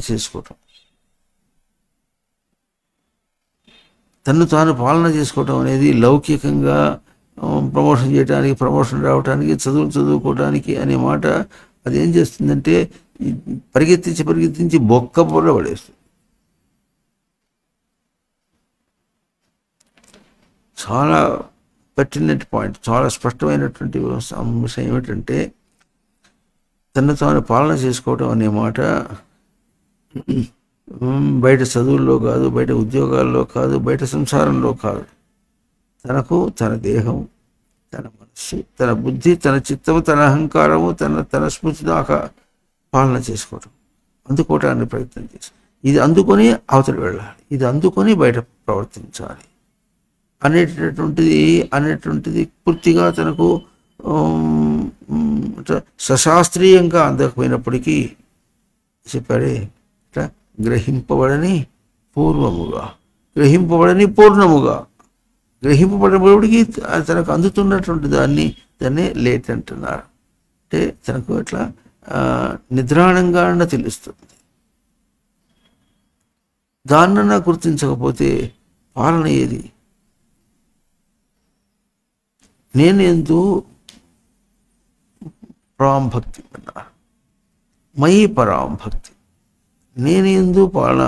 చేసుకోవటం, అనేది లౌకికంగా ప్రమోషన్ చేయడానికి, ప్రమోషన్ రావడానికి, చదువుకోవడానికి అనే మాట అదేం చేస్తుందంటే పరిగెత్తించి బొక్క బుర్ర పడేస్తుంది. చాలా పర్టినెంట్ పాయింట్, చాలా స్పష్టమైనటువంటి అంశం ఏమిటంటే తను తాను పాలన చేసుకోవటం అనే మాట బయట చదువుల్లో కాదు, బయట ఉద్యోగాల్లో కాదు, బయట సంసారంలో కాదు. తనకు తన దేహం, తన మనస్సు, తన బుద్ధి, తన చిత్తము, తన అహంకారము, తన స్మృతి దాకా పాలన చేసుకోవటం, అందుకోవటానికి ప్రయత్నం చేస్తాం. ఇది అందుకొని అవతల వెళ్ళాలి, ఇది అందుకొని బయట ప్రవర్తించాలి అనేటువంటిది పూర్తిగా తనకు సశాస్త్రీయంగా అందకపోయినప్పటికీ చెప్పాడే ఇట్లా గ్రహింపబడని పూర్ణముగా గ్రహింపబడినప్పటికీ తనకు అందుతున్నటువంటి దాన్ని లేట్ అంటున్నారు. అంటే తనకు ఇట్లా నిద్రాణంగా తెలుస్తుంది. దాన్నన్నా గుర్తించకపోతే పాలన ఏది? నేను ఎందు పరాంభక్తి అన్నారు, మయి పరాంభక్తి. నేను ఎందు పాలన,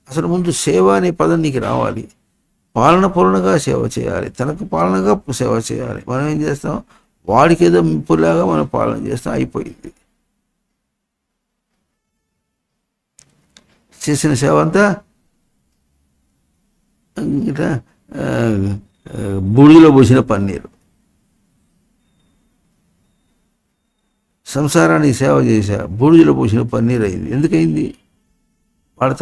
అసలు ముందు సేవ అనే పదం నీకు రావాలి. పాలన పూర్ణగా సేవ చేయాలి, తనకు పాలనగా సేవ చేయాలి. మనం ఏం చేస్తాం, వాడికి ఏదో మింపులాగా మనం పాలన చేస్తాం, అయిపోయింది. చేసిన సేవ అంతా ఇట్లా బూడిదలో పోసిన పన్నీరు. సంసారానికి సేవ చేశా, బూడిదలో పోసిన పన్నీరు అయింది. ఎందుకయింది? వాళ్ళ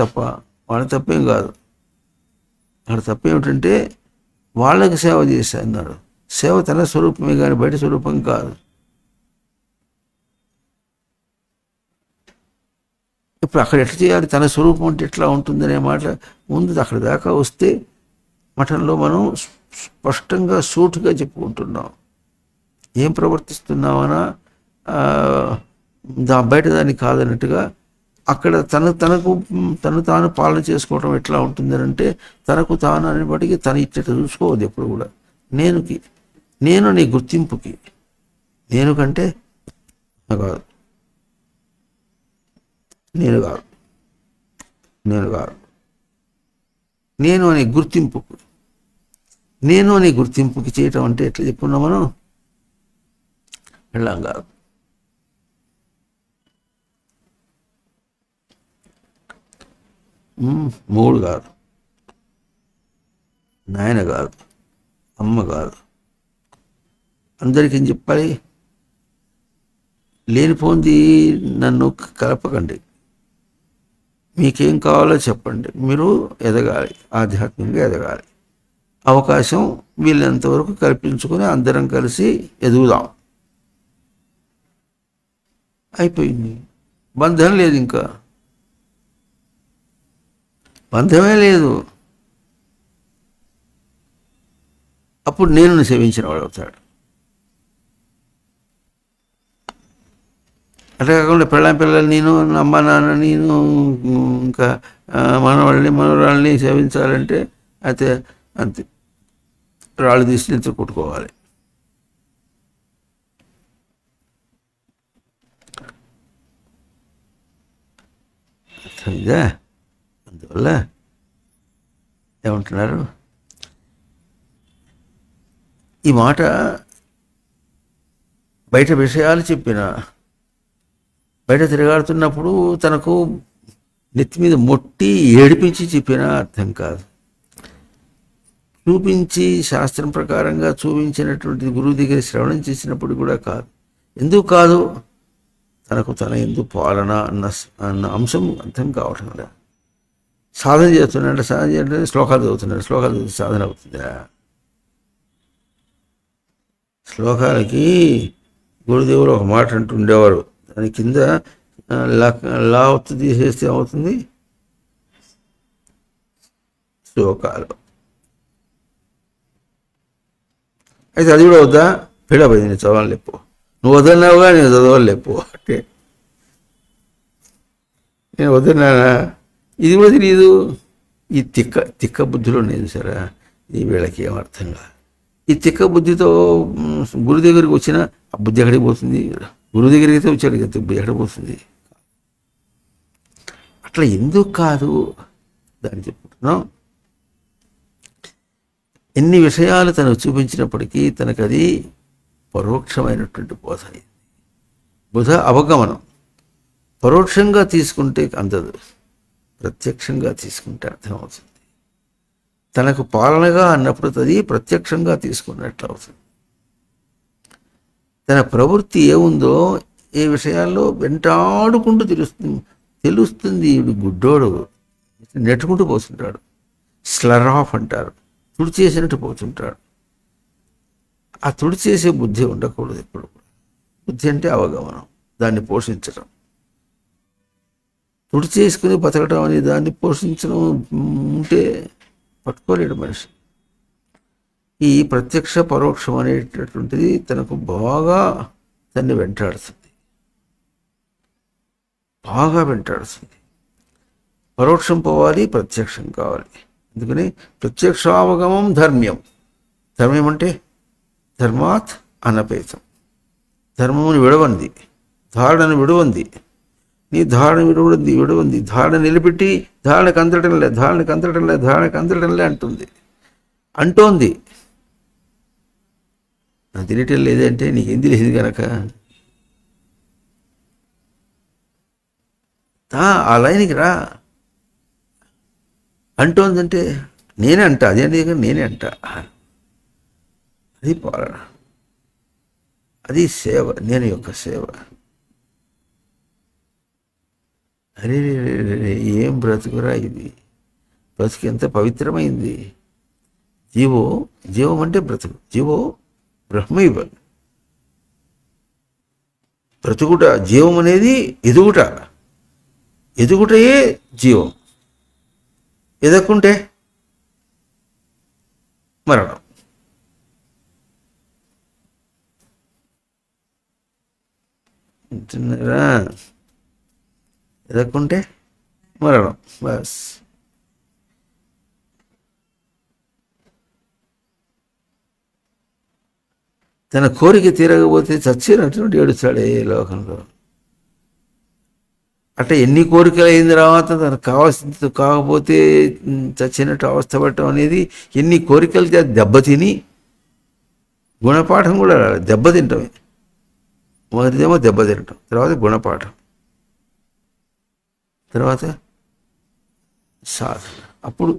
తప్పేం కాదు. వాళ్ళ తప్పేమిటంటే వాళ్ళకి సేవ చేశా అన్నాడు. సేవ తన స్వరూపమే కానీ బయట స్వరూపం కాదు. ఇప్పుడు అక్కడ ఎట్లా చేయాలి, తన స్వరూపం అంటే ఎట్లా ఉంటుందనే మాట ముందు అక్కడ దాకా వస్తే మఠంలో మనం స్పష్టంగా సూటుగా చెప్పుకుంటున్నాం. ఏం ప్రవర్తిస్తున్నామనా బయట దాన్ని కాదన్నట్టుగా అక్కడ తను తాను పాలన చేసుకోవడం ఎట్లా ఉంటుందని అంటే తనకు తాను అనేప్పటికీ తను ఇచ్చట చూసుకోవద్దు ఎప్పుడు కూడా. నేను నీ గుర్తింపుకి, నేను కంటే కాదు, నేను అనే గుర్తింపుకి చేయటం అంటే ఎట్లా చెప్పుకున్నాం మనం? వెళ్ళాం కాదు. మూడు కాదు, నాయన కాదు, అమ్మ కాదు, అందరికీ ఏం చెప్పాలి? లేనిపోంది నన్ను కలపకండి, మీకేం కావాలో చెప్పండి, మీరు ఎదగాలి, ఆధ్యాత్మికంగా ఎదగాలి. అవకాశం వీళ్ళంతవరకు కల్పించుకొని అందరం కలిసి ఎదుగుదాం. అయిపోయింది. బంధం లేదు, ఇంకా బంధమే లేదు. అప్పుడు నేను సేవించిన వాడు అవుతాడు. అట్లా కాకుండా పిల్లలు నేను, అమ్మ నాన్న నేను, ఇంకా మనవరాళ్ళని సేవించాలంటే అయితే అంతే, రాళ్ళు తీసి నిద్ర కొట్టుకోవాలి. ఇదా అందువల్ల ఏమంటున్నారు, ఈ మాట బయట విషయాలు చెప్పిన, బయట తిరగాడుతున్నప్పుడు తనకు నెత్తి మీద మొట్టి ఏడిపించి చెప్పినా అర్థం కాదు. చూపించి శాస్త్రం ప్రకారంగా చూపించినటువంటి గురువు దగ్గర శ్రవణం చేసినప్పుడు కూడా కాదు. ఎందుకు కాదు? తనకు తన ఎందుకు పాలన అన్న అంశం అర్థం కావటం కదా. సాధన చేస్తున్నాడు, సాధన చేయాలంటే శ్లోకాలు చదువుతున్నాడు, శ్లోకాలు చదివి సాధన అవుతుందా? శ్లోకాలకి గురుదేవులు ఒక మాట అంటుండేవారు, దాని కింద లా ఒత్తు తీసేస్తే అవుతుంది శ్లోకాలు. అయితే అది కూడా వద్దా? పిల్లబడి నేను చదవలేపు, నువ్వు వద్దన్నావుగా నేను చదవలేపు అంటే నేను వద్దన్నానా? ఇది కూడా తెలియదు. ఈ తిక్క బుద్ధిలో నేను సరే, ఈ వీళ్ళకి ఏమర్థం కాదు. ఈ తిక్క బుద్ధితో గురు దగ్గరికి వచ్చిన ఆ బుద్ధి ఎక్కడికి పోతుంది? గురువు దగ్గరికి అయితే వచ్చాడు కదా, బుద్ధి ఎక్కడ పోతుంది? అట్లా ఎందుకు కాదు దాన్ని చెప్పుకుంటున్నాం. ఎన్ని విషయాలు తనకు చూపించినప్పటికీ తనకు అది పరోక్షమైనటువంటి బోధ అవగమనం. పరోక్షంగా తీసుకుంటే అందదు, ప్రత్యక్షంగా తీసుకుంటే అర్థమవుతుంది. తనకు పాలనగా అన్నప్పుడు అది ప్రత్యక్షంగా తీసుకున్నట్లు అవుతుంది. తన ప్రవృత్తి ఏముందో ఏ విషయాల్లో వెంటాడుకుంటూ తెలుస్తుంది. ఈడు గుడ్డోడు నెట్టుకుంటూ పోతుంటాడు. స్లర్ ఆఫ్ అంటారు, తుడిచేసినట్టు పోతుంటాడు. ఆ తుడిచేసే బుద్ధి ఉండకూడదు ఎప్పుడు. బుద్ధి అంటే అవగమనం, దాన్ని పోషించడం. తుడిచేసుకుని బతకడం అనే దాన్ని పోషించడం ఉంటే పట్టుకోలేడు మనిషి. ఈ ప్రత్యక్ష పరోక్షం అనేటటువంటిది తనకు బాగా తన్ని వెంటాడుతుంది, బాగా వెంటాడుతుంది. పరోక్షం పోవాలి, ప్రత్యక్షం కావాలి. అందుకని ప్రత్యక్షావగమం ధర్మ్యం. ధర్మ్యం అంటే ధర్మాత్ అనపేతం. ధర్మముని విడవంది, ధారణను విడవంది. నీ ధారణ విడవంది. ధారణ నిలబెట్టి ధారణకు అందటంలే అంటోంది. నాకు తెలియటం లేదంటే నీకేం తెలిసింది కనుక ఆ లైన్కి రా. అంటోందంటే నేనే అంట, అదేంటి నేనే అంట. అది పాలన, అది సేవ, నేను యొక్క సేవ. అరే ఏం బ్రతుకురా ఇది! బ్రతుకు ఎంత పవిత్రమైంది. జీవం అంటే బ్రతుకు. జీవో బ్రహ్మైవ. బ్రతుకుట జీవం అనేది ఎదుగుటయే జీవం. ఎదక్కుంటే మరణం. అంటున్నారా? ఎదక్కుంటే మరణం. బస్. తన కోరిక తీరకపోతే చచ్చినటువంటి ఏడుస్తాడే ఈ లోకంలో. అంటే ఎన్ని కోరికలు అయిన తర్వాత తనకు కావాల్సింది కాకపోతే చచ్చినట్టు అవస్థ పడటం అనేది, ఎన్ని కోరికలు దెబ్బతిని గుణపాఠం కూడా దెబ్బతింటమే. మొదటిదేమో దెబ్బతినటం, తర్వాత గుణపాఠం, తర్వాత సాధన, అప్పుడు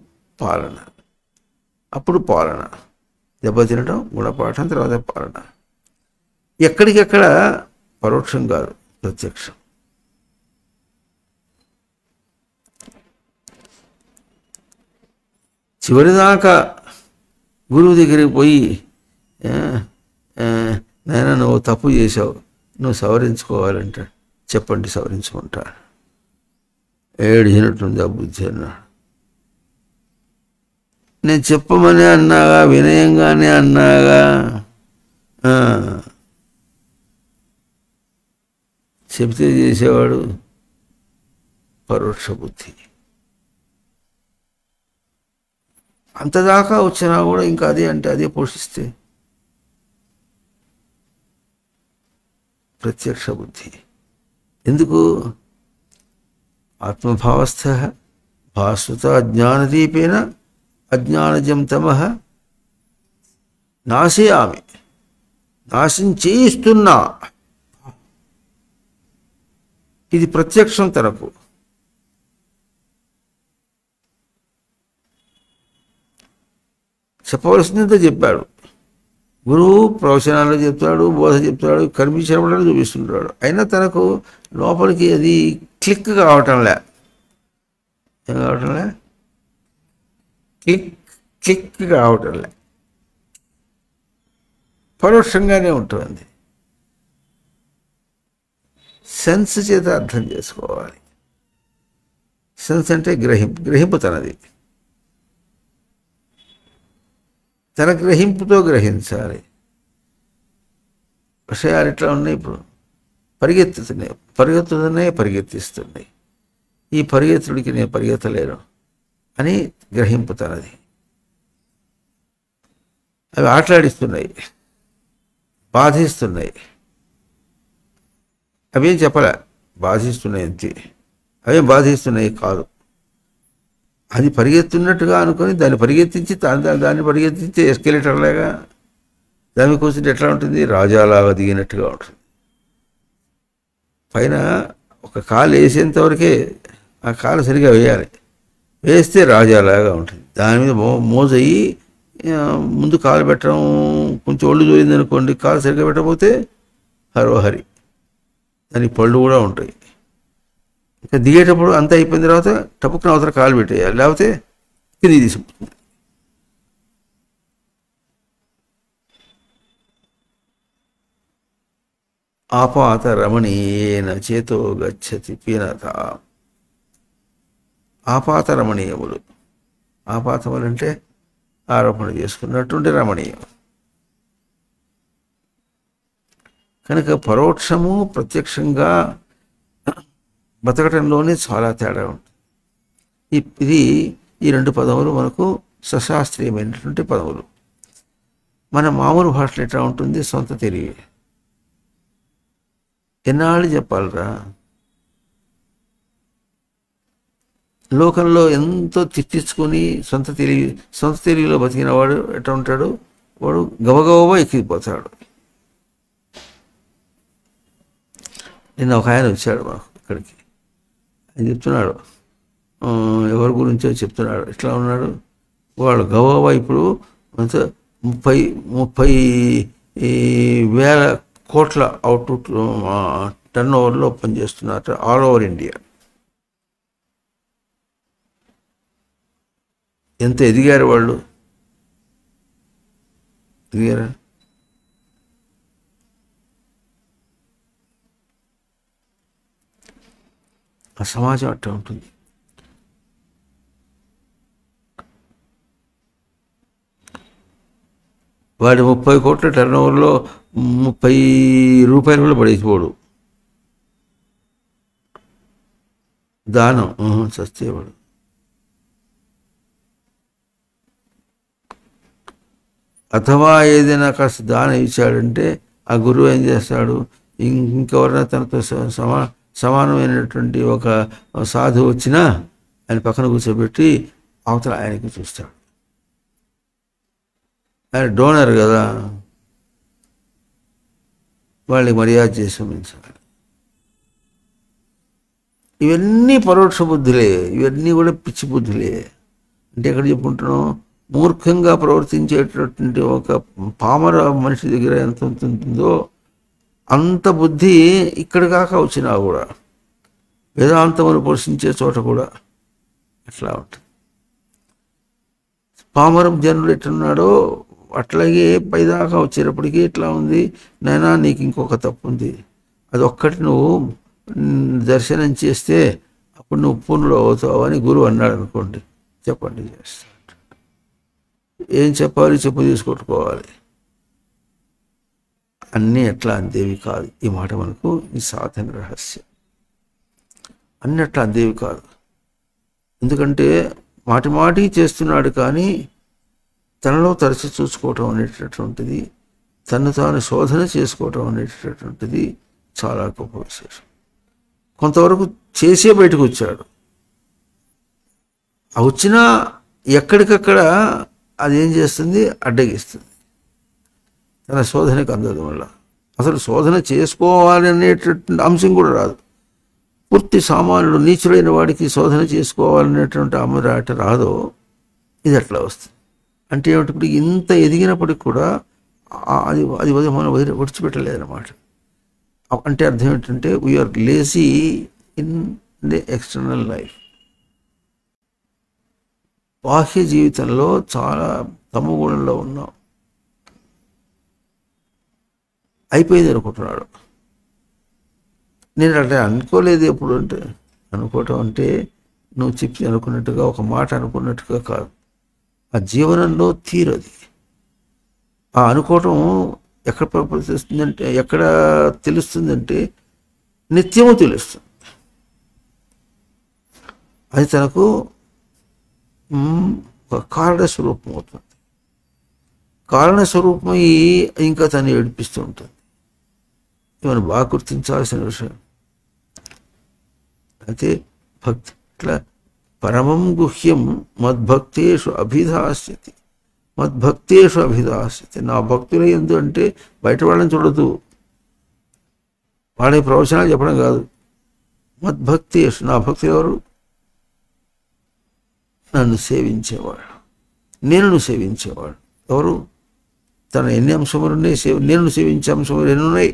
పాలన. దెబ్బతినటం, గుణపాఠం, తర్వాత పాలన. ఎక్కడికెక్కడ పరోక్షం కాదు, ప్రత్యక్షం. చివరిదాకా గురువు దగ్గరికి పోయి, నాయన నువ్వు తప్పు చేసావు, నువ్వు సవరించుకోవాలంటాడు. చెప్పండి, సవరించుకుంటాడు. ఏడిచినట్టుంది ఆ బుద్ధి అన్నాడు. నేను చెప్పమని అన్నాగా, వినయంగానే అన్నాగా. చెప్తే చేసేవాడు పరోక్ష బుద్ధి. అంతదాకా వచ్చినా కూడా ఇంకా అదే అంటే అదే పోషిస్తే ప్రత్యక్ష బుద్ధి. ఎందుకు? ఆత్మభావస్థ భాస్వత జ్ఞానదీపేన అజ్ఞానజం తమః నాశయామి. నాశం చేయిస్తున్నా. ఇది ప్రత్యక్షం తనకు. చెప్పవలసిందంతా చెప్పాడు. గురువు ప్రవచనాలు చెప్తాడు, బోధ చెప్తాడు, కర్మించడం చూపిస్తుంటాడు. అయినా తనకు లోపలికి అది క్లిక్ కావటంలే. ఏం కావటంలే? క్లిక్ కావటంలే. పరోక్షంగానే ఉంటుంది. సెన్స్ చేత అర్థం చేసుకోవాలి. సెన్స్ అంటే గ్రహింపు తనది. తన గ్రహింపుతో గ్రహించాలి. విషయాలు ఎట్లా ఉన్నాయి? ఇప్పుడు పరిగెత్తిస్తున్నాయి. ఈ పరిగెత్తుడికి నేను పరిగెత్తలేను అని గ్రహింపు తనది. అవి ఆటలాడిస్తున్నాయి, బాధిస్తున్నాయి. అవేం చెప్పలే, బాధిస్తున్నాయి అంతే. అవేం బాధిస్తున్నాయి కాదు. అది పరిగెత్తున్నట్టుగా అనుకొని దాన్ని పరిగెత్తించి దాన్ని పరిగెత్తించి ఎస్కెలేటర్లాగా దాన్ని కూర్చుంటే ఎట్లా ఉంటుంది? రాజాలాగా దిగినట్టుగా ఉంటుంది. పైన ఒక కాలు వేసేంతవరకే ఆ కాలు సరిగా వేయాలి. వేస్తే రాజాలాగా ఉంటుంది. దాని మీద మోజయ్యి ముందు కాలు పెట్టడం కొంచెం ఒళ్ళు జోయింది అనుకోండి, కాలు సరిగ్గా పెట్టకపోతే హరోహరి, దానికి పళ్ళు కూడా ఉంటాయి. ఇంకా దిగేటప్పుడు అంతా అయిపోయిన తర్వాత టపుక్కున అవతల కాలు పెట్టేయాలి, లేకపోతే కింది తీసుకుంటుంది. ఆపాత రమణీయేన చేతో గచ్చతి పీనత. ఆపాత రమణీయములు, ఆపాతములు అంటే ఆరోపణ చేసుకున్నటువంటి రమణీయం. కనుక పరోక్షము ప్రత్యక్షంగా బతకటంలోనే చాలా తేడా ఉంటుంది. ఇది ఈ రెండు పదములు మనకు సశాస్త్రీయమైనటువంటి పదములు. మన మామూలు భాషలో ఎట్లా ఉంటుంది? సొంత తెలివి. ఎన్నాళ్ళు చెప్పాలరా? లోకంలో ఎంతో తిట్టించుకొని సొంత తెలివిలో బతికిన వాడు ఎట్లా ఉంటాడు? వాడు గబగబా ఎక్కిపోతాడు. నిన్న ఒక ఆయన వచ్చాడు మాకు ఇక్కడికి. ఆయన చెప్తున్నాడు, ఎవరి గురించో చెప్తున్నాడు. ఎట్లా ఉన్నాడు వాడు? గబగబా ఇప్పుడు అంత 30,000 కోట్ల అవుట్పుట్ టర్న్ ఓవర్లో పనిచేస్తున్నారు ఆల్ ఓవర్ ఇండియా. ఎంత ఎదిగారు వాళ్ళు? ఎదిగారా? ఆ సమాజం అట్లా ఉంటుంది. వాడి 30 కోట్ల టర్న్ ఓవర్లో 30 రూపాయలు కూడా పడేసిపోడు. దానం చస్తేవాడు. అథవా ఏదైనా కాస్త దానం ఇచ్చాడంటే ఆ గురువు ఏం చేస్తాడు? ఇంకెవరైనా తనతో సమానమైనటువంటి ఒక సాధువు వచ్చినా ఆయన పక్కన కూర్చోబెట్టి అవతల ఆయనకి చూస్తాడు. ఆయన డోనర్ కదా, వాళ్ళని మర్యాద చేసి ఉంచాలి. ఇవన్నీ పరోక్ష బుద్ధులే, ఇవన్నీ కూడా పిచ్చి బుద్ధులే. అంటే ఎక్కడ చెప్పుకుంటున్నాం? మూర్ఖంగా ప్రవర్తించేటటువంటి ఒక పామర మనిషి దగ్గర ఎంత ఉంటుందో అంత బుద్ధి ఇక్కడ కాక వచ్చినా కూడా వేదాంతమును పోషించే చోట కూడా అట్లా ఉంటుంది. పామరం జనుడు ఎట్లున్నాడో అట్లాగే పైదాకా వచ్చేటప్పటికీ ఎట్లా ఉంది? నాయనా నీకు ఇంకొక తప్పు ఉంది, అదొక్కటి నువ్వు దర్శనం చేస్తే అప్పుడు నువ్వు పూర్ణుడు అవుతావు అని గురువు అన్నాడు అనుకోండి. చెప్పండి చేస్తా. ఏం చెప్పాలి? చెప్పు తీసుకొట్టుకోవాలి. అన్నీ ఎట్లా అందేవి కాదు. ఈ మాట మనకు ఈ సాధన రహస్యం. అన్నీ అట్లా అందేవి కాదు. ఎందుకంటే మాటిమాటికి చేస్తున్నాడు, కానీ తనలో తరచి చూసుకోవటం అనేటటువంటిది, తను తాను శోధన చేసుకోవటం అనేటటువంటిది చాలా గొప్ప విశేషం. కొంతవరకు చేసే బయటకు వచ్చాడు. ఆ వచ్చినా ఎక్కడికక్కడ అదేం చేస్తుంది? అడ్డగిస్తుంది. తన శోధనకు అందదు. వల్ల అసలు శోధన చేసుకోవాలనేటటువంటి అంశం కూడా రాదు. పూర్తి సామాన్యుడు నీచుడైన వాడికి శోధన చేసుకోవాలనేటువంటి అమరాట రాదో ఇది అట్లా వస్తుంది. అంటే ఏమిటి? ఇప్పుడు ఇంత ఎదిగినప్పటికి కూడా అది అది మనం విడిచిపెట్టలేదన్నమాట. అంటే అర్థం ఏంటంటే we are lazy in the external life. బాహ్య జీవితంలో చాలా తమగుణంలో ఉన్నాం. అయిపోయింది అనుకుంటున్నాడు. నేను అట్లా అనుకోలేదు ఎప్పుడు. అంటే అనుకోవటం అంటే నువ్వు చెప్పి అనుకున్నట్టుగా ఒక మాట అనుకున్నట్టుగా కాదు. ఆ జీవనంలో తీరది. ఆ అనుకోవటం ఎక్కడ ప్రవర్తిస్తుందంటే, ఎక్కడ తెలుస్తుందంటే నిత్యము తెలుస్తుంది. అది తనకు ఒక కారణస్వరూపం అవుతుంది. కారణస్వరూపం ఇంకా తను ఏడిపిస్తూ ఉంటుంది. ఇవన్నీ బాగా గుర్తించాల్సిన విషయం. అయితే భక్తి ఇట్లా పరమం గుహ్యం మద్భక్తేషు అభిధాస్యతి. మద్భక్తేషు అభిధాస్యతి. నా భక్తుల యందు అంటే బయట వాళ్ళని చూడదు, వాళ్ళ ప్రవచనాలు చెప్పడం కాదు. మద్భక్తేషు, నా భక్తులు ఎవరు? నన్ను సేవించేవాడు, నేను సేవించేవాడు. ఎవరు? తన ఎన్ని అంశములు ఉన్నాయి? నేను సేవించే అంశములు ఎన్ని ఉన్నాయి?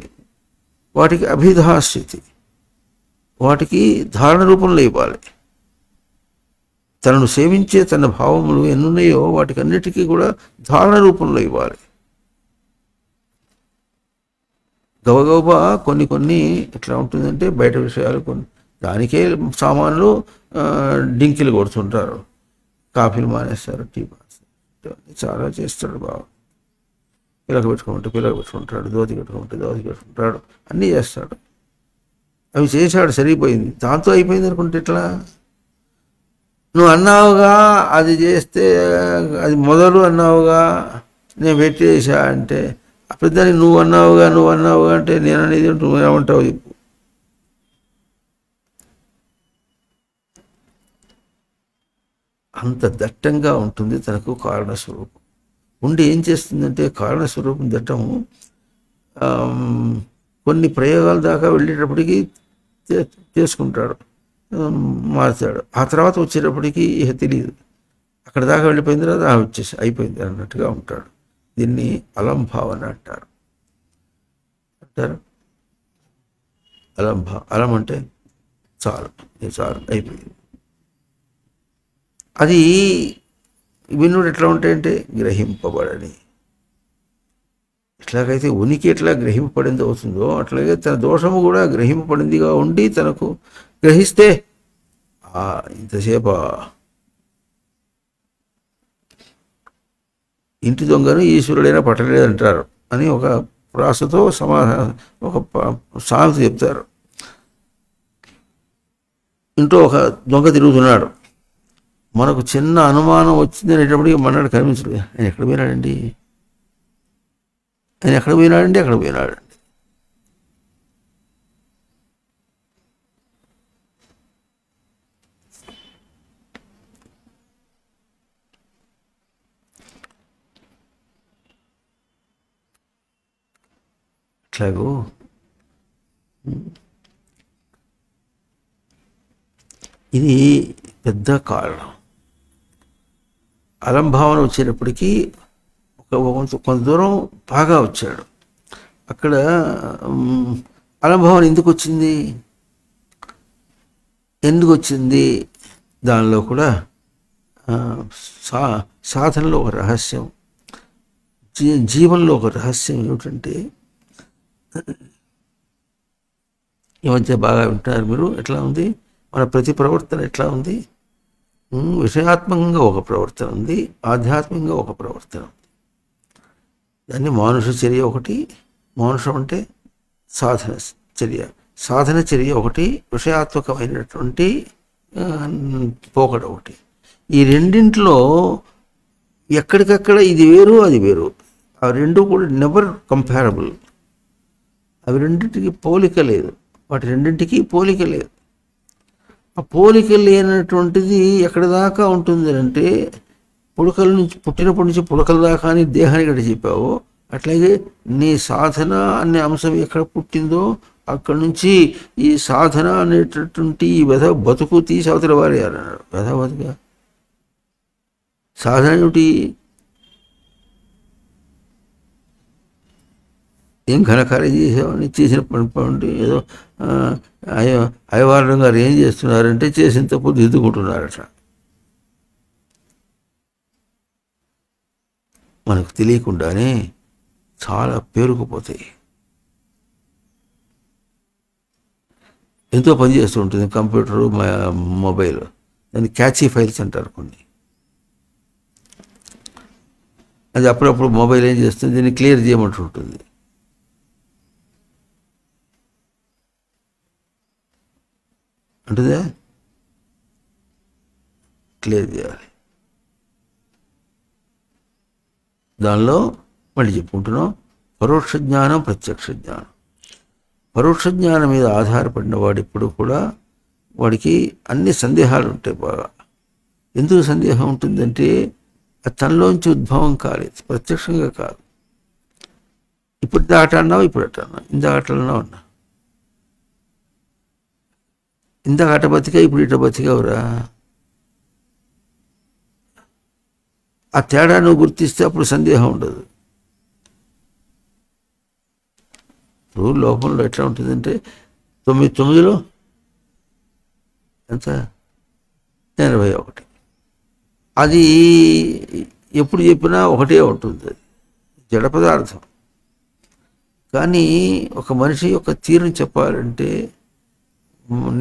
వాటికి అభిధాస్థితి, వాటికి ధారణ రూపంలో ఇవ్వాలి. తనను సేవించే తన భావములు ఎన్నున్నాయో వాటికి అన్నిటికీ కూడా ధారణ రూపంలో ఇవ్వాలి. గబగబా కొన్ని ఎట్లా ఉంటుందంటే బయట విషయాలు కొన్ని దానికే సామాన్లు డింకిలు కొడుతుంటారు, కాఫీలు మానేస్తారు, టీ మానేస్తారు, చాలా చేస్తాడు బావ. పిల్లక పెట్టుకుంటాడు, దోతి కట్టుకుంటాడు, అన్నీ చేస్తాడు. అవి చేశాడు, సరిపోయింది, దాంతో అయిపోయింది అనుకుంటే ఎట్లా? నువ్వు అన్నావుగా అది చేస్తే అది మొదలు అన్నావుగా, నేను పెట్టేసా అంటే అప్పుడు నువ్వు అన్నావుగా అంటే నేను అనేది నువ్వు ఏమంటావు చెప్పు. అంత దట్టంగా ఉంటుంది తనకు కారణస్వరూపం ఉండి. ఏం చేస్తుందంటే కారణస్వరూపం దట్టము కొన్ని ప్రయోగాల దాకా వెళ్ళేటప్పటికీ చేసుకుంటాడు, మారుతాడు. ఆ తర్వాత వచ్చేటప్పటికి ఇక తెలియదు, అక్కడ దాకా వెళ్ళిపోయిన తర్వాత వచ్చేసి అయిపోయింది అన్నట్టుగా ఉంటాడు. దీన్ని అలంభావన అంటారు. అలం అంటే చాలు అయిపోయింది. అది వినుడు ఎట్లా ఉంటాయంటే గ్రహింపబడని. ఎట్లాగైతే ఉనికి ఎట్లా గ్రహింపబడింది అవుతుందో అట్లాగే తన దోషము కూడా గ్రహింపబడిందిగా ఉండి తనకు గ్రహిస్తే ఇంతసేపు ఇంటి దొంగను ఈశ్వరుడైనా పట్టలేదంటారు అని ఒక ప్రాసతో ఒక సామెత చెప్తారు. ఇంట్లో ఒక దొంగ తిరుగుతున్నాడు, మనకు చిన్న అనుమానం వచ్చింది అనేటప్పటికీ మన్నాడు కనిపించడు. ఆయన ఎక్కడ పోయినాడండి అక్కడ పోయినాడండి. అట్లాగూ ఇది పెద్ద కారణం. అలంభావన వచ్చేటప్పటికీ కొంత దూరం బాగా వచ్చాడు. అక్కడ అలంభావన ఎందుకు వచ్చింది దానిలో కూడా సాధనలో ఒక రహస్యం, జీవనంలో ఒక రహస్యం ఏమిటంటే, ఈ మధ్య బాగా వింటున్నారు మీరు, ఎట్లా ఉంది మన ప్రతి ప్రవర్తన ఎట్లా ఉంది? విషయాత్మకంగా ఒక ప్రవర్తన ఉంది, ఆధ్యాత్మికంగా ఒక ప్రవర్తన ఉంది. దాన్ని మానుష చర్య ఒకటి, మానుషం అంటే సాధన చర్య ఒకటి, విషయాత్మకమైనటువంటి పోకడ ఒకటి. ఈ రెండింటిలో ఎక్కడికక్కడ ఇది వేరు అది వేరు. ఆ రెండు కూడా నెవర్ కంపారబుల్. అవి రెండింటికి పోలిక లేదు, వాటి రెండింటికి పోలిక లేదు. ఆ పోలిక లేనటువంటిది ఎక్కడి దాకా ఉంటుంది అంటే, పుడకల నుంచి పుట్టినప్పటి నుంచి పుడకల దాకా అని దేహానికి ఎక్కడ చెప్పావో అట్లాగే నీ సాధన అనే అంశం ఎక్కడ పుట్టిందో అక్కడి నుంచి ఈ సాధన అనేటటువంటి ఈ బతుకు తీసి అవతల వారే అన్నాడు. బతుగా సాధన ఏమిటి? ఏం ఘనకార్యం చేసామని చేసిన పని ఏదో అయ్యవారం గారు ఏం చేస్తున్నారంటే చేసిన తప్పు దిద్దుకుంటున్నారట. మనకు తెలియకుండానే చాలా పేరుకుపోతాయి. ఎంతో పని చేస్తూ ఉంటుంది కంప్యూటరు, మొబైల్, దాన్ని క్యాచీ ఫైల్స్ అంటారు కొన్ని. అది అప్పుడప్పుడు మొబైల్ ఏం చేస్తుంది, దీన్ని క్లియర్ చేయమంటుంటుంది. అంటుందే క్లియర్ చేయాలి. దానిలో మళ్ళీ చెప్పుకుంటున్నాం, పరోక్ష జ్ఞానం, ప్రత్యక్ష జ్ఞానం. పరోక్ష జ్ఞానం మీద ఆధారపడిన వాడు ఎప్పుడు కూడా వాడికి అన్ని సందేహాలు ఉంటాయి బాగా. ఎందుకు సందేహం ఉంటుందంటే అది తనలోంచి ఉద్భవం కాలేదు, ప్రత్యక్షంగా కాదు. ఇప్పుడు ఆట అన్నావు, ఇప్పుడు అట్ట అన్నావు, ఇందాక ఆటలన్నా ఉన్నా, ఇందాక అట బతికా, ఇప్పుడు ఇట బతికావురా. ఆ తేడా నువ్వు గుర్తిస్తే అప్పుడు సందేహం ఉండదు. ఇప్పుడు లోపంలో ఎట్లా ఉంటుందంటే 9 ఎంత 81. అది ఎప్పుడు చెప్పినా ఒకటే ఉంటుంది, అది జడ పదార్థం. కానీ ఒక మనిషి యొక్క తీరుని చెప్పాలంటే,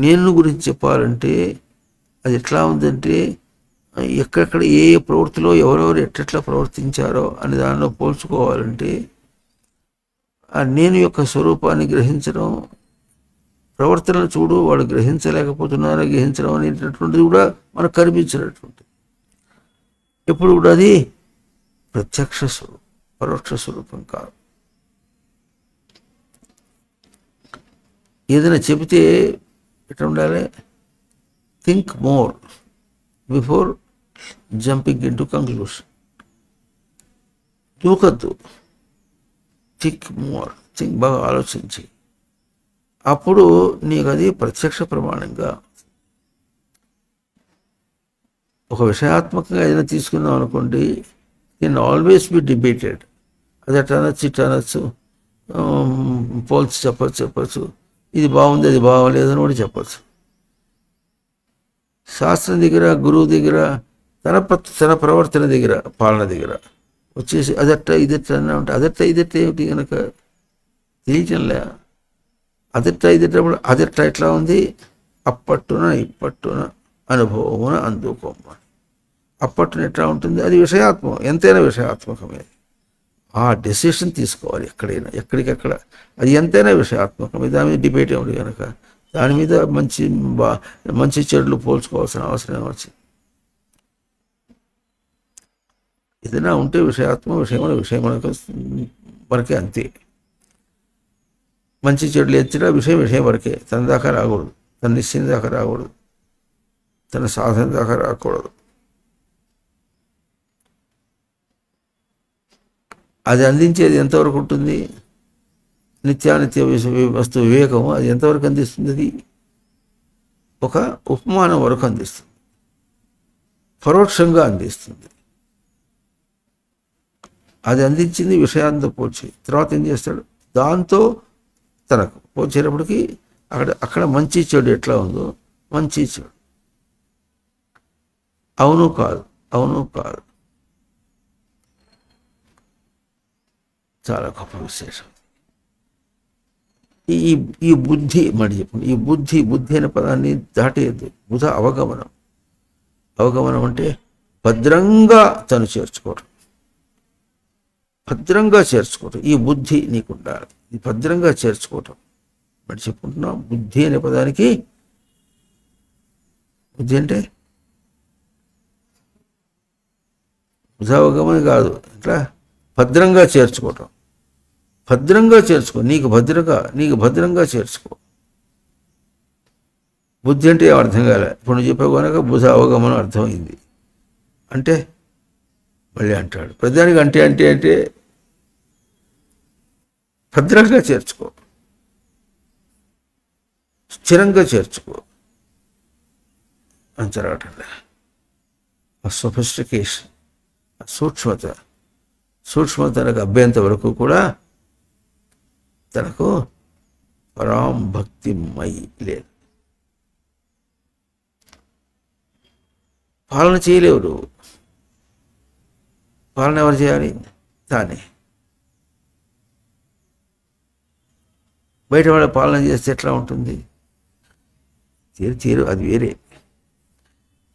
నేను గురించి చెప్పాలంటే అది ఎట్లా ఉందంటే, ఎక్కడెక్కడ ఏ ఏ ప్రవృత్తిలో ఎవరెవరు ఎట్లా ప్రవర్తించారో అని దానిలో పోల్చుకోవాలంటే, ఆ నేను యొక్క స్వరూపాన్ని గ్రహించడం, ప్రవర్తనలు చూడు వాడు గ్రహించలేకపోతున్నారా గ్రహించడం అనేటటువంటిది కూడా మనకు కనిపించినటువంటి, ఎప్పుడు కూడా అది ప్రత్యక్ష స్వరూపం, పరోక్ష స్వరూపం కాదు. ఏదైనా చెబితే ఎట్లా ఉండాలి, think more before jumping into conclusion. దూకద్దు, థింక్ మోర్, బాగా ఆలోచించి, అప్పుడు నీకు అది ప్రత్యక్ష ప్రమాణంగా. ఒక విషయాత్మకంగా ఏదైనా తీసుకుందాం అనుకోండి, కెన్ ఆల్వేస్ బి డిబేటెడ్. అది అట్లా అనొచ్చు, ఇట్లా అనొచ్చు, పోల్చి చెప్పచ్చు, ఇది బాగుంది అది బాగోలేదు అని కూడా చెప్పచ్చు. శాస్త్రం దగ్గర, గురువు దగ్గర, తన ప్రవర్తన దగ్గర, పాలన దగ్గర వచ్చేసి అదట్ట ఇదట్ట అన్నా ఉంటే, అదట్ట ఇదట్ట ఏమిటి కనుక తెలియటంలే. అదట్ట ఇదట్టప్పుడు అదట్ట ఎట్లా ఉంది, అప్పట్టున ఇప్పట్టున అనుభవమున అందుకోమని. అప్పట్టున ఎట్లా ఉంటుంది, అది విషయాత్మకం, ఎంతైనా విషయాత్మకమే. ఆ డెసిషన్ తీసుకోవాలి ఎక్కడైనా, ఎక్కడికక్కడ, అది ఎంతైనా విషయాత్మకమే. దాని మీద డిబేట్ ఏమిటి కనుక, దాని మీద మంచి చెడులు పోల్చుకోవాల్సిన అవసరం వచ్చి. ఏదైనా ఉంటే విషయముల వరకే, అంతే. మంచి చెడులు ఎత్తినా విషయం వరకే, తన దాకా రాకూడదు, తన నిశ్చయం దాకా రాకూడదు, తన సాధన దాకా రాకూడదు. అది అందించేది ఎంతవరకు ఉంటుంది, నిత్యానిత్య వస్తు వివేకము అది ఎంతవరకు అందిస్తుంది, అది ఒక ఉపమానం వరకు అందిస్తుంది, పరోక్షంగా అందిస్తుంది. అది అందించింది విషయాంతో పోల్చి, తర్వాత ఏం చేస్తాడు, దాంతో తనకు పోల్చేటప్పటికి అక్కడ మంచి చెడు ఎట్లా ఉందో, మంచి చెడు అవును కాదు, చాలా గొప్ప విశేషం. ఈ బుద్ధి మరి చెప్పండి, ఈ బుద్ధి అనే పదాన్ని దాటేయద్దు. అవగమనం అంటే భద్రంగా తను చేర్చుకోవడం, ఈ బుద్ధి నీకు ఉండాలి. ఇది భద్రంగా చేర్చుకోవటం మరి చెప్పుకుంటున్నాం. బుద్ధి అనే పదానికి, బుద్ధి అంటే బుధావగమని కాదు, ఇట్లా భద్రంగా చేర్చుకోవటం. నీకు భద్రంగా చేర్చుకో. బుద్ధి అంటే ఏం అర్థం కాలే, ఇప్పుడు నువ్వు చెప్పావు కనుక బుధ అవగమనం అర్థమైంది. అంటే మళ్ళీ అంటాడు, ప్రధానికి అంటే భద్రంగా చేర్చుకో, స్థిరంగా చేర్చుకో అంతరాటలే. ఆ సొఫిస్టికేషన్, ఆ సూక్ష్మతనకు అబ్బేంత వరకు కూడా తనకు పరాం భక్తిమై లేదు. పాలన చేయలేవు నువ్వు. పాలన ఎవరు చేయాలి, తానే. బయట వాళ్ళ పాలన చేస్తే ఎట్లా ఉంటుంది, తీరు అది వేరే.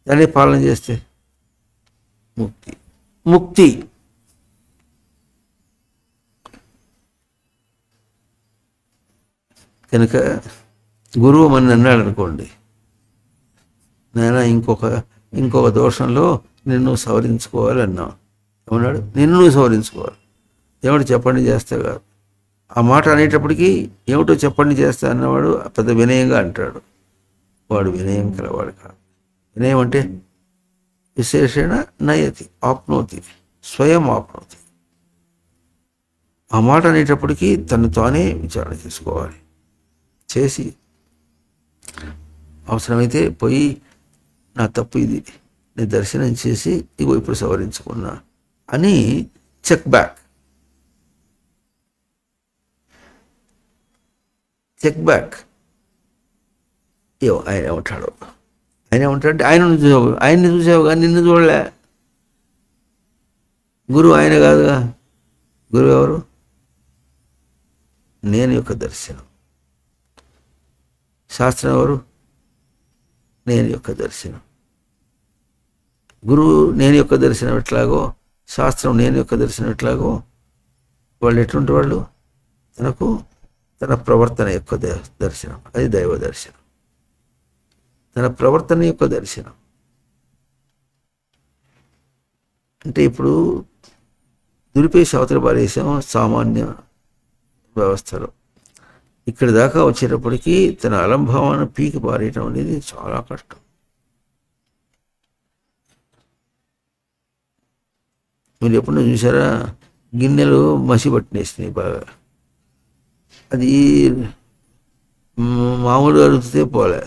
దాన్ని పాలన చేస్తే ముక్తి. కనుక గురువు మన అన్నాడు అనుకోండి, నాయన ఇంకొక దోషంలో నిన్ను సవరించుకోవాలి అన్నావు. ఏమన్నాడు, నిన్ను సవరించుకోవాలి. ఏమిటి చెప్పండి చేస్తా కాదు. ఆ మాట అనేటప్పటికీ ఏమిటో చెప్పండి చేస్తా అన్నవాడు పెద్ద వినయంగా అంటాడు. వాడు వినయం కలవాడు కాదు. వినయం అంటే విశేషణ నయతి ఆప్నోతి, స్వయం ఆప్నోతి. ఆ మాట అనేటప్పటికీ తను తానే విచారణ చేసుకోవాలి. చేసి అవసరమైతే పోయి నా తప్పు ఇది, నేను దర్శనం చేసి ఇగో ఇప్పుడు సవరించుకున్నా అని చెక్ బ్యాక్. Check back. ఏమో ఆయన ఏమంటాడు, ఆయన ఏమంటాడంటే ఆయనను చూసావు, ఆయన్ని చూసావు కానీ నిన్ను చూడలే. గురువు ఆయన కాదుగా. గురువు ఎవరు? నేను యొక్క దర్శనం. శాస్త్రం ఎవరు? నేను యొక్క దర్శనం. గురువు నేను యొక్క దర్శనం ఎట్లాగో, శాస్త్రం నేను యొక్క దర్శనం ఎట్లాగో, వాళ్ళు ఎటువంటి వాళ్ళు? తనకు తన ప్రవర్తన యొక్క దర్శనం, అది దైవ దర్శనం. తన ప్రవర్తన యొక్క దర్శనం అంటే ఇప్పుడు దులిపేసి అవతల పారేసాం సామాన్య వ్యవస్థలో. ఇక్కడి దాకా వచ్చేటప్పటికీ తన అలంభావాన్ని పీకి పారేయటం అనేది చాలా కష్టం. మీరు ఎప్పుడైనా చూసారా? గిన్నెలు మసి పట్టినేసినాయి బాగా, అది మామూలుగా అరిగితే పోలే,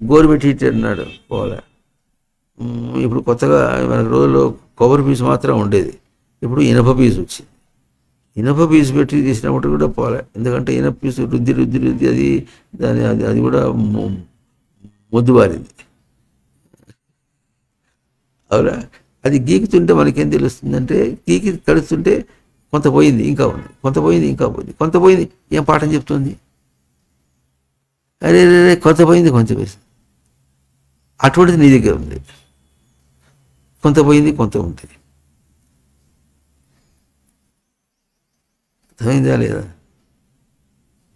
గోరుబెట్టి అన్నాడు పోలే. ఇప్పుడు కొత్తగా మనకు రోజుల్లో కొబ్బరి పీసు మాత్రం ఉండేది, ఇప్పుడు ఇనప పీసు వచ్చింది. ఇనప పీసు పెట్టి తీసినప్పుడు కూడా పోలే, ఎందుకంటే ఇనప పీసు రుద్ది రుద్ది రుద్ది అది దాని అది కూడా మొద్దుబారింది. అవునా? అది గీకుతుంటే మనకేం తెలుస్తుందంటే, గీకి కడుతుంటే కొంత పోయింది ఇంకా ఉంది, కొంత పోయింది ఇంకా పోయింది, కొంత పోయింది. ఏం పాఠం చెప్తుంది? అరే రే కొంత పోయింది కొంచెం వేసింది. అటువంటిది నీ దగ్గర ఉంది, కొంత పోయింది కొంత ఉంటుంది. అర్థమైందా లేదా?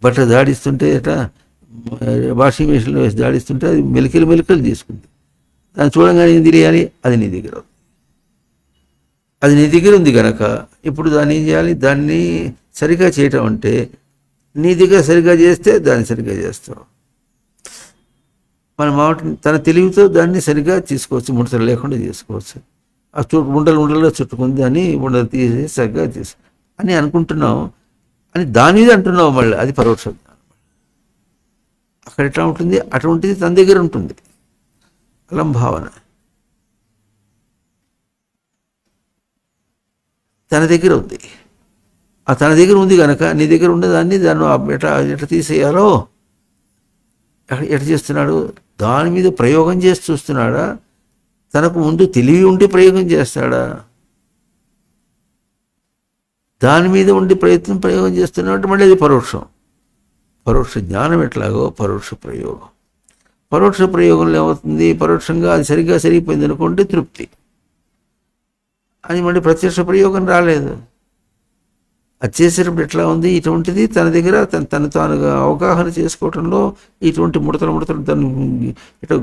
బట్టలు దాడిస్తుంటే ఎట్లా వాషింగ్ మెషిన్లో వేసి దాడిస్తుంటే అది మెలికలు మెలికలు తీసుకుంది. దాన్ని చూడంగానే ఏం తెలియాలి? అది నీ దగ్గర ఉంది. అది నీ దగ్గర ఉంది కనుక ఇప్పుడు దాన్ని ఏం చేయాలి? దాన్ని సరిగా చేయటం అంటే నీ దగ్గర సరిగా చేస్తే దాన్ని సరిగా చేస్తావు. మన మాట తన తెలివితో దాన్ని సరిగా తీసుకోవచ్చు, ముడతలు లేకుండా చేసుకోవచ్చు. ఆ ఉండలు ఉండలుగా చుట్టుకుంది అని ఉండలు తీసి సరిగ్గా తీసు అని అనుకుంటున్నావు, అని దాని మీద అంటున్నావు. మళ్ళీ అది పరోక్ష జ్ఞానం. అక్కడ ఎట్లా ఉంటుంది? అటువంటిది తన దగ్గర ఉంటుంది. అలం భావన తన దగ్గర ఉంది. ఆ తన దగ్గర ఉంది కనుక నీ దగ్గర ఉండేదాన్ని దాన్ని ఎట్లా తీసేయాలో ఎట్లా చేస్తున్నాడు? దాని మీద ప్రయోగం చేసి చూస్తున్నాడా? తనకు ముందు తెలివి ఉండి ప్రయోగం చేస్తాడా? దాని మీద ఉండి ప్రయోగం చేస్తున్నాడు. మళ్ళీ అది పరోక్షం. పరోక్ష జ్ఞానం ఎట్లాగో పరోక్ష ప్రయోగం. పరోక్ష ప్రయోగంలో ఏమవుతుంది? పరోక్షంగా అది సరిగ్గా సరిగిపోయింది అనుకుంటే తృప్తి. అది మళ్ళీ ప్రత్యక్ష ప్రయోగం రాలేదు. అది చేసేటప్పుడు ఎట్లా ఉంది? ఇటువంటిది తన దగ్గర తను తానుగా అవగాహన చేసుకోవటంలో ఇటువంటి ముడతలు తను ఇట్లా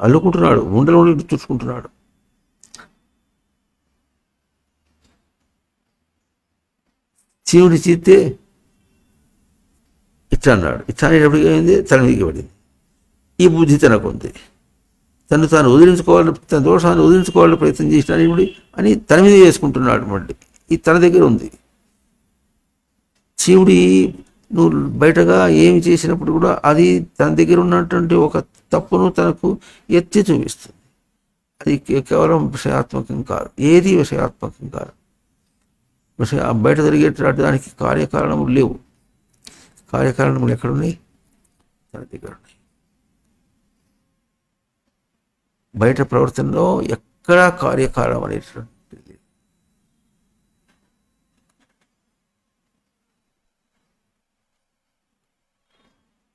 అల్లుకుంటున్నాడు, ఉండలు చుట్టుకుంటున్నాడు. చీవుడి చీతే ఇట్లా అన్నాడు. ఇట్లా అనేటప్పటికి ఏమైంది? తన మీదకి పడింది. ఈ బుద్ధి తనకుంది. తను తాను వదిలించుకోవాలని, తన దోషాన్ని వదిలించుకోవాలని ప్రయత్నం చేసినాడు ఇప్పుడు అని తన మీద వేసుకుంటున్నాడు. మళ్ళీ ఇది తన దగ్గర ఉంది. శివుడి నువ్వు బయటగా ఏమి చేసినప్పుడు కూడా అది తన దగ్గర ఉన్నటువంటి ఒక తప్పును తనకు ఎత్తి చూపిస్తుంది. అది కేవలం విషయాత్మకం కాదు, ఏది విషయాత్మకం కాదు. బయట జరిగేటటువంటి దానికి కార్యకారణములు లేవు. కార్యకారణములు ఎక్కడున్నాయి? తన దగ్గర ఉన్నాయి. బయట ప్రవర్తనలో ఎక్కడా కార్యకారణం అనేటువంటిది లేదు.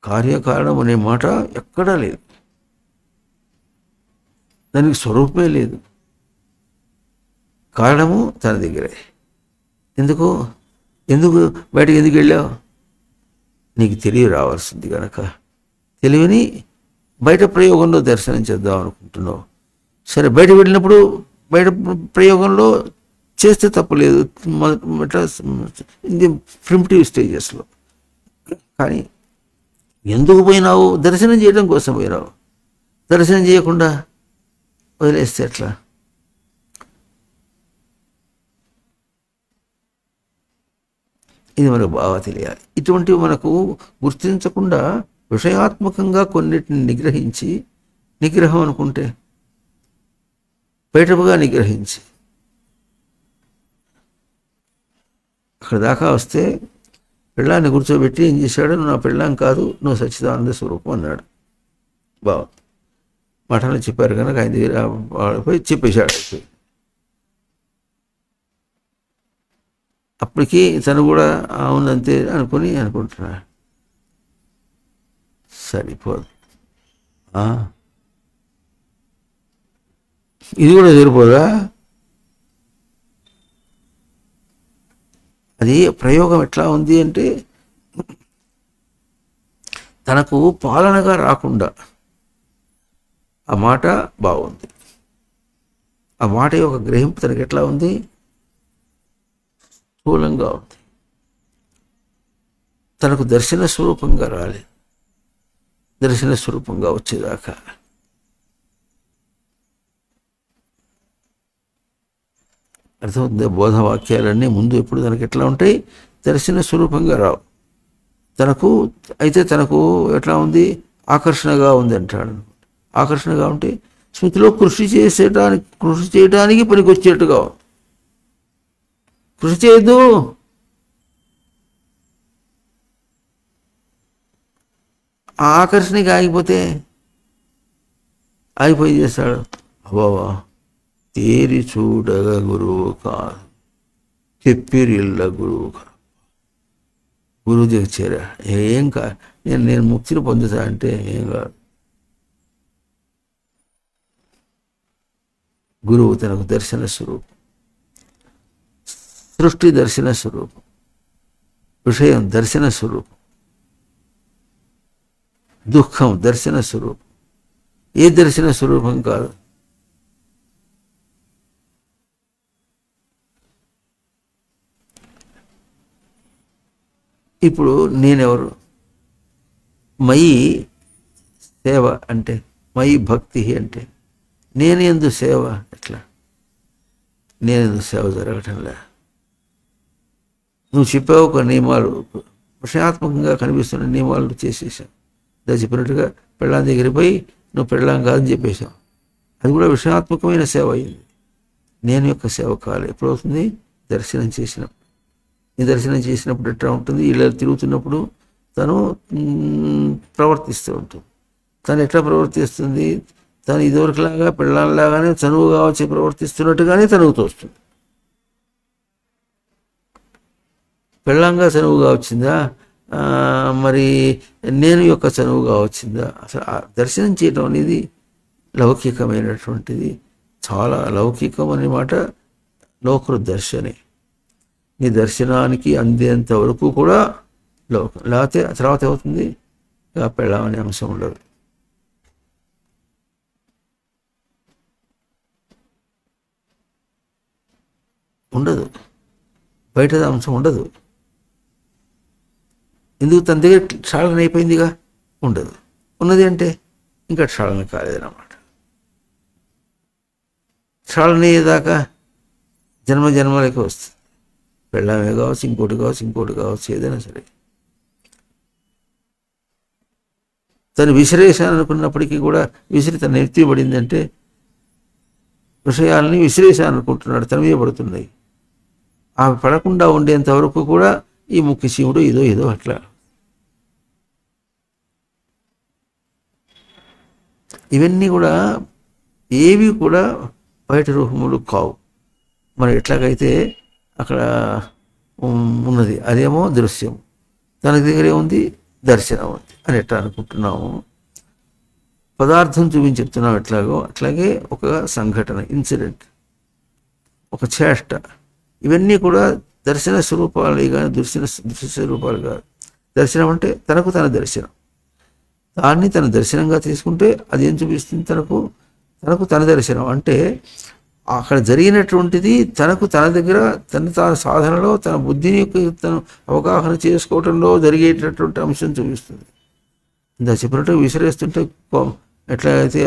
కార్యకారణం అనే మాట ఎక్కడా లేదు. దానికి స్వరూపమే లేదు. కారణము తన దగ్గరే. ఎందుకు బయటకు ఎందుకు వెళ్ళావు? నీకు తెలివి రావాల్సింది కనుక తెలివిని బయట ప్రయోగంలో దర్శనం చేద్దాం అనుకుంటున్నావు. సరే, బయట వెళ్ళినప్పుడు బయట ప్రయోగంలో చేస్తే తప్పలేదు, ఇట్లా ప్రిమిటివ్ స్టేజెస్లో. కానీ ఎందుకు పోయినావు? దర్శనం చేయడం కోసం పోయినావు. దర్శనం చేయకుండా వదిలేస్తే ఎట్లా? ఇది మనకు బాగా తెలియాలి. ఇటువంటివి మనకు గుర్తించకుండా విషయాత్మకంగా కొన్నిటిని నిగ్రహం అనుకుంటే బయటపుగా నిగ్రహించి అక్కడ దాకా వస్తే పెళ్ళాన్ని కూర్చోబెట్టి ఏం చేశాడు, నువ్వు నా పెళ్ళాం కాదు, నువ్వు సచ్చిదానంద స్వరూపం అన్నాడు. బావ మఠంలో చెప్పారు కనుక ఆయన దగ్గర పోయి చెప్పేశాడు. అప్పటికి తను కూడా అవునంతే అనుకుంటున్నాడు. సరిపోదు, ఇది కూడా సరిపోదా? అది ప్రయోగం ఎట్లా ఉంది అంటే, తనకు పాలనగా రాకుండా ఆ మాట బాగుంది. ఆ మాట యొక్క గ్రహింపు తనకి ఎట్లా ఉంది? స్థూలంగా ఉంది. తనకు దర్శన స్వరూపంగా రాలేదు. దర్శన స్వరూపంగా వచ్చేదాకా అర్థమవుతుంది. బోధవాక్యాలన్నీ ముందు ఎప్పుడు తనకి ఎట్లా ఉంటాయి? దర్శన స్వరూపంగా రావు. తనకు ఎట్లా ఉంది? ఆకర్షణగా ఉంది అంటాడు. ఆకర్షణగా ఉంటే స్మృతిలో కృషి చేయడానికి పనికొచ్చేట్టుగా ఉంది. కృషి చేయొద్దు, ఆ ఆకర్షణకి ఆగిపోయి చేస్తాడు. అబ్బావా తేరి చూడగ గురువు కాదు, తెప్పిరిల్ల గురువు కాదు. గురువు దగ్గర చేరా ఏం నేను ముక్తిని పొందుతా అంటే ఏం కాదు. గురువు తనకు దర్శన స్వరూపం, సృష్టి దర్శన స్వరూపం, విషయం దర్శన స్వరూపం, దుఃఖం దర్శన స్వరూపం. ఏ దర్శన స్వరూపం కాదు. ఇప్పుడు నేనెవరు? మయి సేవ అంటే, మయి భక్తి అంటే, నేను ఎందు సేవ ఎట్లా? నేను ఎందుకు సేవ జరగటంలే? నువ్వు చెప్పావు ఒక నియమాలు, విషయాత్మకంగా కనిపిస్తున్న నియమాలు చేసేసావు. దా చెప్పినట్టుగా పెళ్ళాం దగ్గరికి పోయి నువ్వు పెళ్ళాం కాదని చెప్పేశావు. అది కూడా విషయాత్మకమైన సేవ అయింది. నేను యొక్క సేవ కాలే. ఎప్పుడు అవుతుంది? దర్శనం చేసినప్పుడు. ఈ దర్శనం చేసినప్పుడు ఎట్లా ఉంటుంది? ఇలా తిరుగుతున్నప్పుడు తను ప్రవర్తిస్తూ ఉంటుంది. తను ఎట్లా ప్రవర్తిస్తుంది? తను ఇదివరకులాగా పెళ్ళాంలాగానే చనువుగా వచ్చి ప్రవర్తిస్తున్నట్టుగానే తనువుతూ వస్తుంది. పెళ్ళంగా చనువుగా వచ్చిందా? మరి నేను యొక్క చనువుగా వచ్చిందా? అసలు దర్శనం చేయడం అనేది లౌకికమైనటువంటిది. చాలా లౌకికం అనే మాట లోకరు దర్శనే. నీ దర్శనానికి అందేంత వరకు కూడా లోకం. లేకపోతే తర్వాత ఏమవుతుంది? పెళ్ళాం అనే అంశం ఉండదు. బయట అంశం ఉండదు. ఎందుకు? తన దగ్గర క్షాళన అయిపోయిందిగా, ఉండదు. ఉన్నది అంటే ఇంకా క్షాళన కాలేదన్నమాట. క్షాళన అయ్యేదాకా జన్మలకి వస్తుంది. పెళ్ళామే కావచ్చు, ఇంకోటి కావచ్చు, ఏదైనా సరే. తను విసిరేశాననుకున్నప్పటికీ కూడా తను ఎత్తిపడిందంటే విషయాలని విసిరేశాననుకుంటున్నాడు, తన మీద పడుతున్నాయి. ఆమె పడకుండా ఉండేంత వరకు కూడా ఈ ముఖ్య శివుడు ఏదో అట్లా. ఇవన్నీ కూడా ఏవి కూడా బయట రూపములు కావు. మరి ఎట్లాగైతే అక్కడ ఉన్నది అదేమో దృశ్యం, తన దగ్గరే ఉంది దర్శనం ఉంది అని ఎట్లా అనుకుంటున్నాము. పదార్థం చూపించి చెప్తున్నాం ఎట్లాగో అట్లాగే ఒక సంఘటన, ఇన్సిడెంట్, ఒక చేష్ట, ఇవన్నీ కూడా దర్శన స్వరూపాలు కానీ దృశ్య స్వరూపాలు కాదు. దర్శనం అంటే తనకు తన దర్శనం. దాన్ని తన దర్శనంగా తీసుకుంటే అది ఏం చూపిస్తుంది? తనకు తన దర్శనం అంటే అక్కడ జరిగినటువంటిది తనకు తన దగ్గర తన సాధనలో తన బుద్ధిని తను అవగాహన చేసుకోవటంలో జరిగేటటువంటి అంశం చూపిస్తుంది. ఇందా చెప్పినట్టు విసిరేస్తుంటే ఎట్లయితే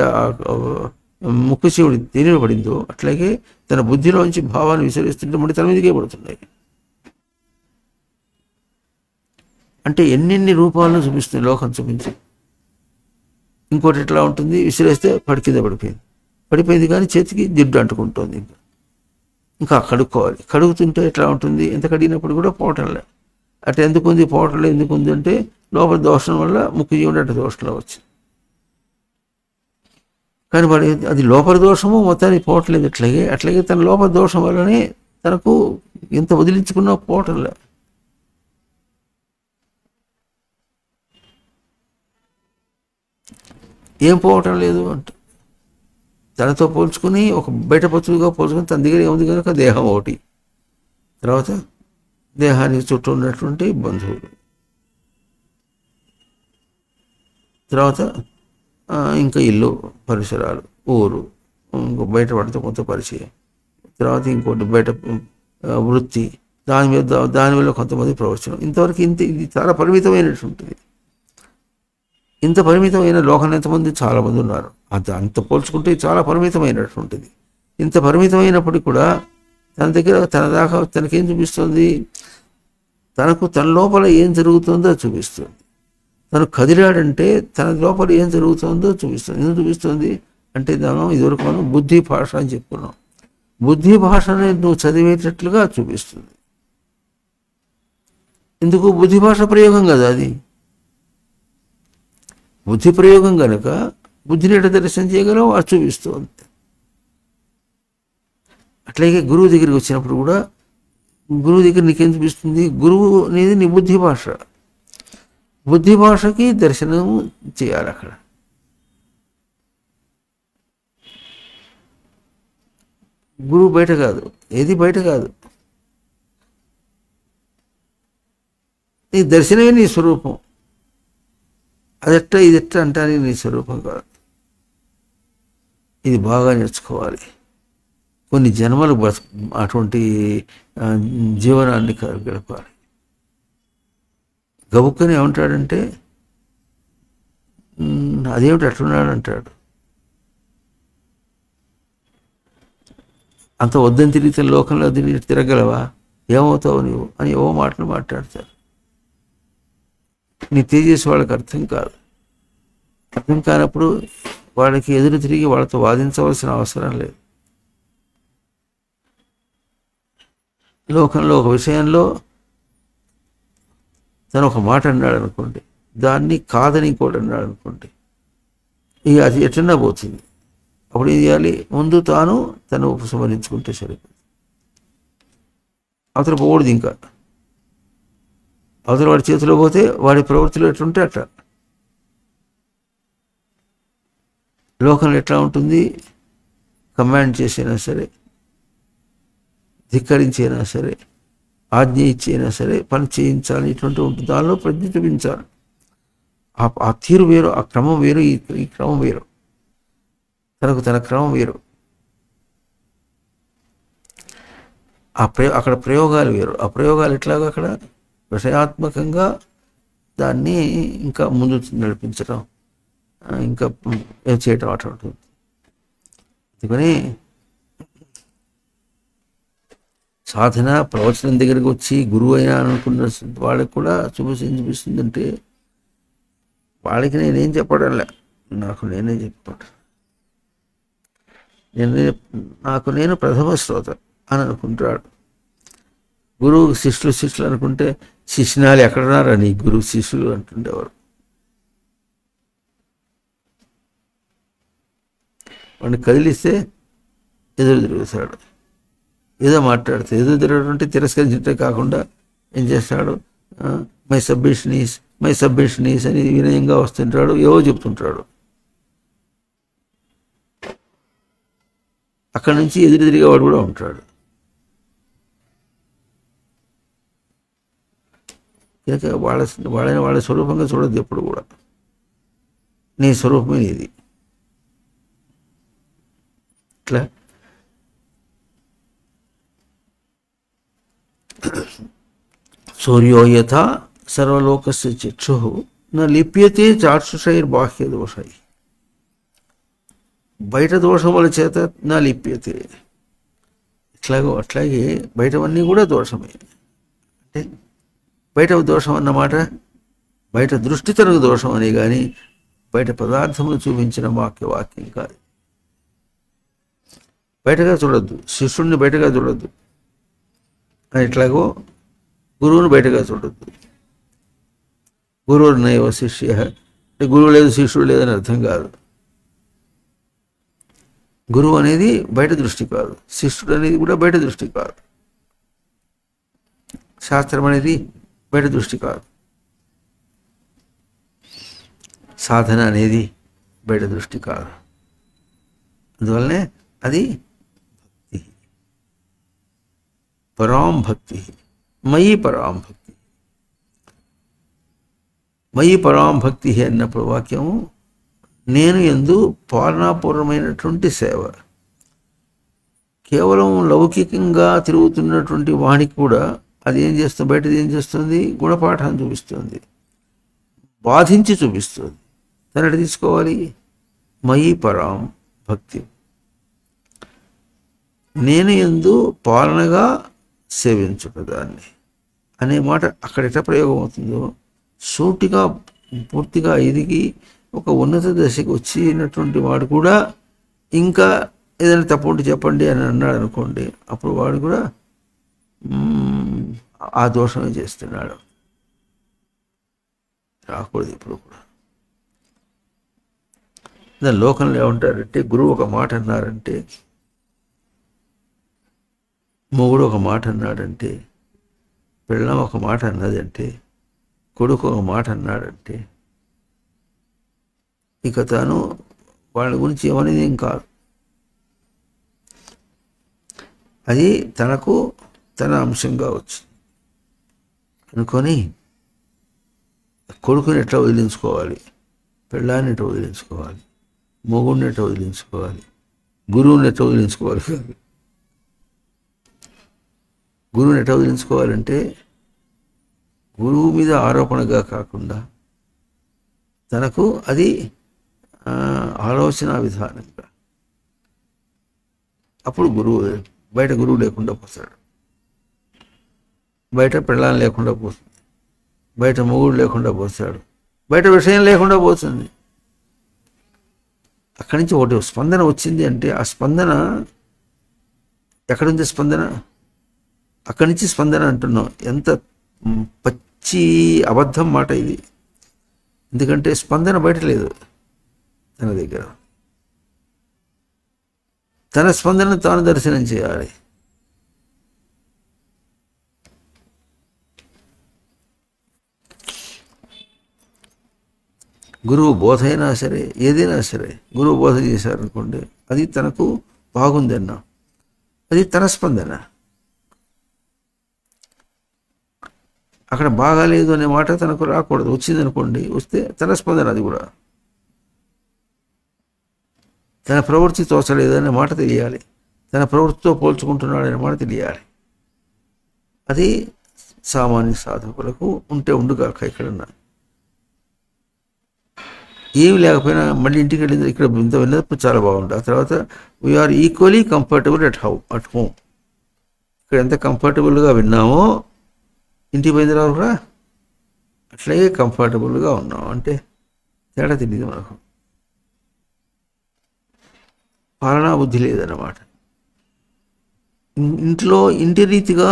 ముఖ్య శివుడి దేనిలో పడిందో అట్లాగే తన బుద్ధిలోంచి భావాన్ని విసిరేస్తుంటే మళ్ళీ తన మీదకే పడుతున్నాయి. అంటే ఎన్నెన్ని రూపాలను చూపిస్తుంది లోకం చూపించి. ఇంకోటి ఎట్లా ఉంటుంది? విసిరేస్తే కింద పడిపోయింది కానీ చేతికి జిడ్డు అంటుకుంటుంది. ఇంకా కడుక్కోవాలి. కడుగుతుంటే ఎట్లా ఉంటుంది? ఎంత కడిగినప్పుడు కూడా పోవటంలే. అటు ఎందుకు ఉంది, పోవటంలో ఎందుకు ఉంది అంటే లోపల దోషం వల్ల ముఖ్య జీవుడు అటు దోషంలో వచ్చింది. కానీ వాడు అది లోపల దోషము మొత్తానికి పోవట్లేదు. అట్లాగే తన లోపల దోషం వల్లనే తనకు ఎంత వదిలించుకున్నా పోవటంలే. ఏం పోవటం లేదు అంటే తనతో పోల్చుకుని ఒక బయట పచ్చుగా పోల్చుకుని తన దగ్గర ఏముంది కనుక దేహం ఒకటి, తర్వాత దేహానికి చుట్టూ ఉన్నటువంటి బంధువులు, తర్వాత ఇంకా ఇల్లు పరిసరాలు, ఊరు, ఇంకో బయట పడితే కొంత పరిచయం, తర్వాత ఇంకోటి బయట వృత్తి, దానివల్ల కొంతమంది ప్రవచనం. ఇంతవరకు ఇది చాలా పరిమితమైనటువంటిది. ఇంత పరిమితమైన లోకంలో ఎంతమంది చాలామంది ఉన్నారు. అంత పోల్చుకుంటే చాలా పరిమితమైనటువంటిది. ఇంత పరిమితమైనప్పటికీ కూడా తన దగ్గర తన దాకా తనకేం చూపిస్తుంది, తన లోపల ఏం జరుగుతుందో చూపిస్తుంది. తను కదిలాడంటే తన లోపల ఏం జరుగుతుందో చూపిస్తుంది. ఎందుకు చూపిస్తుంది అంటే ఇదివరకు మనం బుద్ధి భాష అని చెప్పుకున్నాం. బుద్ధి భాషని నువ్వు చదివేటట్లుగా చూపిస్తుంది. ఎందుకు? బుద్ధి భాష ప్రయోగం కదా అది. బుద్ధి ప్రయోగం కనుక బుద్ధిని ఎట్లా దర్శనం చేయగలవు అది చూపిస్తుంది. అట్లాగే గురువు దగ్గరికి వచ్చినప్పుడు కూడా గురువు దగ్గర నీకేం చూపిస్తుంది? గురువు అనేది నీ బుద్ధి భాష. బుద్ధి భాషకి దర్శనం చేయాలి అక్కడ. గురువు బయట కాదు, ఏది బయట కాదు. నీ దర్శనమే నీ స్వరూపం. ఇదెట్ట అంటానే నీ స్వరూపం కాదు. ఇది బాగా నేర్చుకోవాలి. కొన్ని జన్మలు అటువంటి జీవనాన్ని గడపాలి. గబుక్కని ఏమంటాడంటే అదేమిటి అట్లున్నాడు అంటాడు. అంత వద్దని తిరిగితే లోకంలో తిరగలవా, ఏమవుతావు నువ్వు అని ఏవో మాటలు మాట్లాడతారు. నీ తేజస్సు వాళ్ళకి అర్థం కాదు. అర్థం కానప్పుడు వాళ్ళకి ఎదురు తిరిగి వాళ్ళతో వాదించవలసిన అవసరం లేదు. లోకంలో ఒక విషయంలో తను ఒక మాట అన్నాడు అనుకోండి, దాన్ని కాదని ఇంకోటి అన్నాడు అనుకోండి, ఇక అది ఎట్లన్నా పోతుంది. అప్పుడు ఏం చేయాలి? ముందు తను ఉపసంహరించుకుంటే సరిపోతుంది. అవతల పోకూడదు. ఇంకా అవతల వాడి చేతిలో పోతే వాడి ప్రవృత్తిలో ఎట్లుంటే అట్లా. లోకంలో ఎట్లా ఉంటుంది? కమాండ్ చేసైనా సరే, ధిక్కరించైనా సరే, ఆజ్ఞ ఇచ్చైనా సరే పని చేయించాలి. ఇటువంటి ఉంటుంది. దానిలో ప్రజ్ఞ చూపించాలి. ఆ తీరు వేరు, ఆ క్రమం వేరు, ఈ క్రమం వేరు. తన క్రమం వేరు. అక్కడ ప్రయోగాలు వేరు. ఆ ప్రయోగాలు ఎట్లాగా అక్కడ విషయాత్మకంగా దాన్ని ఇంకా ముందు నడిపించడం, ఇంకా చేయటం అట్లా ఉంటుంది. అందుకని సాధన ప్రవచనం దగ్గరికి వచ్చి గురువు అయినా అనుకున్న వాళ్ళకి కూడా చూపిస్తుందంటే వాళ్ళకి నేనేం చెప్పడంలే, నాకు నేనే చెప్పాడు. నేను ప్రథమ శ్రోత అని అనుకుంటాడు. గురువు శిష్యులు అనుకుంటే శిష్యునాలు ఎక్కడున్నారా నీ గురువు శిష్యులు అంటుండేవారు. వాడిని కదిలిస్తే ఎదురు తిరుగుతాడు. ఏదో మాట్లాడితే ఎదురు తిరగడం అంటే తిరస్కరించే కాకుండా ఏం చేస్తాడు? మై సబ్మిషనీస్ అని వినయంగా వస్తుంటాడు, ఏవో చెప్తుంటాడు. అక్కడి నుంచి ఎదురు తిరిగేవాడు కూడా ఉంటాడు. కనుక వాళ్ళ స్వరూపంగా చూడద్దు ఎప్పుడు కూడా. నీ స్వరూపమే ఇది. ఇట్లా సూర్యో యథా సర్వలోకస్య చక్షుః న లిప్యతే చాక్షుషైర్బాహ్య దోషై. బయట దోషముల చేత నా లిప్యతే. అట్లాగే బయటవన్నీ కూడా దోషమే. అంటే బయట దోషం అన్నమాట బయట దృష్టి తనకు దోషం అని, కానీ బయట పదార్థములు చూపించిన వాక్యం కాదు. బయటగా చూడొద్దు, శిష్యుడిని బయటగా చూడొద్దు. అని ఎట్లాగో గురువును బయటగా చూడొద్దు. గురువు నైవ శిష్య అంటే గురువు లేదు శిష్యుడు లేదని అర్థం కాదు. గురువు అనేది బయట దృష్టి కాదు, శిష్యుడు అనేది కూడా బయట దృష్టి కాదు, శాస్త్రం అనేది బయట దృష్టి కాదు, సాధన అనేది బయట దృష్టి కాదు. అందువల్లనే అది భక్తి, పరాం భక్తి, మయి పరాం భక్తి. మయి పరాం భక్తి అన్నప్పుడు వాక్యము నేను యందు పాలనాపూర్వమైనటువంటి సేవ. కేవలం లౌకికంగా తిరుగుతున్నటువంటి వానికి కూడా అది ఏం చేస్తుంది, బయటది ఏం చేస్తుంది, గుణపాఠాన్ని చూపిస్తుంది, బాధించి చూపిస్తుంది. తనటి తీసుకోవాలి మయి పరాం భక్తి. నేను యందు పాలనగా సేవించుట దాన్ని అనే మాట అక్కడ ఎట్లా ప్రయోగం అవుతుందో, సూటిగా పూర్తిగా ఎదిగి ఒక ఉన్నత దశకి వచ్చినటువంటి వాడు కూడా ఇంకా ఏదైనా తప్పు ఉంటే చెప్పండి అని అన్నాడు అనుకోండి, అప్పుడు వాడు కూడా ఆ దోషమే చేస్తున్నాడు. రాకూడదు ఇప్పుడు కూడా. దాని లోకంలో ఏమంటారంటే, గురువు ఒక మాట అన్నారంటే, మొగుడు ఒక మాట అన్నాడంటే, పెళ్ళాం ఒక మాట అన్నదంటే, కొడుకు ఒక మాట అన్నాడంటే ఇక తాను వాళ్ళ గురించి ఏమనేది ఏం కాదు. అది తనకు తన అంశంగా వచ్చింది అనుకొని కొడుకుని ఎట్లా వదిలించుకోవాలి, పెళ్ళాన్ని ఎట్లా వదిలించుకోవాలి, మొగుడిని ఎట్లా వదిలించుకోవాలి, గురువుని ఎట్లా వదిలించుకోవాలి కాదు. గురువుని ఎట్లా వదిలించుకోవాలంటే గురువు మీద ఆరోపణగా కాకుండా తనకు అది ఆలోచన విధానంగా. అప్పుడు గురువు బయట గురువు లేకుండా పోతాడు, బయట పెళ్ళాన్ని లేకుండా పోతుంది, బయట మొగుడు లేకుండా పోతాడు, బయట విషయం లేకుండా పోతుంది. అక్కడి నుంచి ఒకటి స్పందన వచ్చింది అంటే ఆ స్పందన ఎక్కడుంది? స్పందన అక్కడి నుంచి స్పందన అంటున్నాం. ఎంత పచ్చి అబద్ధం మాట ఇది. ఎందుకంటే స్పందన బయట లేదు, తన దగ్గర. తన స్పందన తాను దర్శనం చేయాలి. గురువు బోధ అయినా సరే, ఏదైనా సరే గురువు బోధ చేశారనుకోండి, అది తనకు బాగుందన్నా, అది తన స్పందన. అక్కడ బాగాలేదు అనే మాట తనకు రాకూడదు. వచ్చిందనుకోండి, వస్తే తన స్పందన అది కూడా. తన ప్రవృత్తి తోచలేదనే మాట తెలియాలి, తన ప్రవృత్తితో పోల్చుకుంటున్నాడనే మాట తెలియాలి. అది సామాన్య సాధకులకు ఉంటే ఉండుగాక. ఎక్కడన్నా ఏమి లేకపోయినా మళ్ళీ ఇంటికి వెళ్ళింది ఇక్కడ ఇంత విన్నప్పుడు చాలా బాగుంటుంది. ఆ తర్వాత we are equally comfortable at home. ఇక్కడ ఎంత కంఫర్టబుల్గా విన్నామో ఇంటికి పోయిన తర్వాత కూడా అట్లాగే కంఫర్టబుల్గా ఉన్నాం అంటే తేడా తెలియదు మనకు. పాలనా బుద్ధి లేదన్నమాట. ఇంట్లో ఇంటి రీతిగా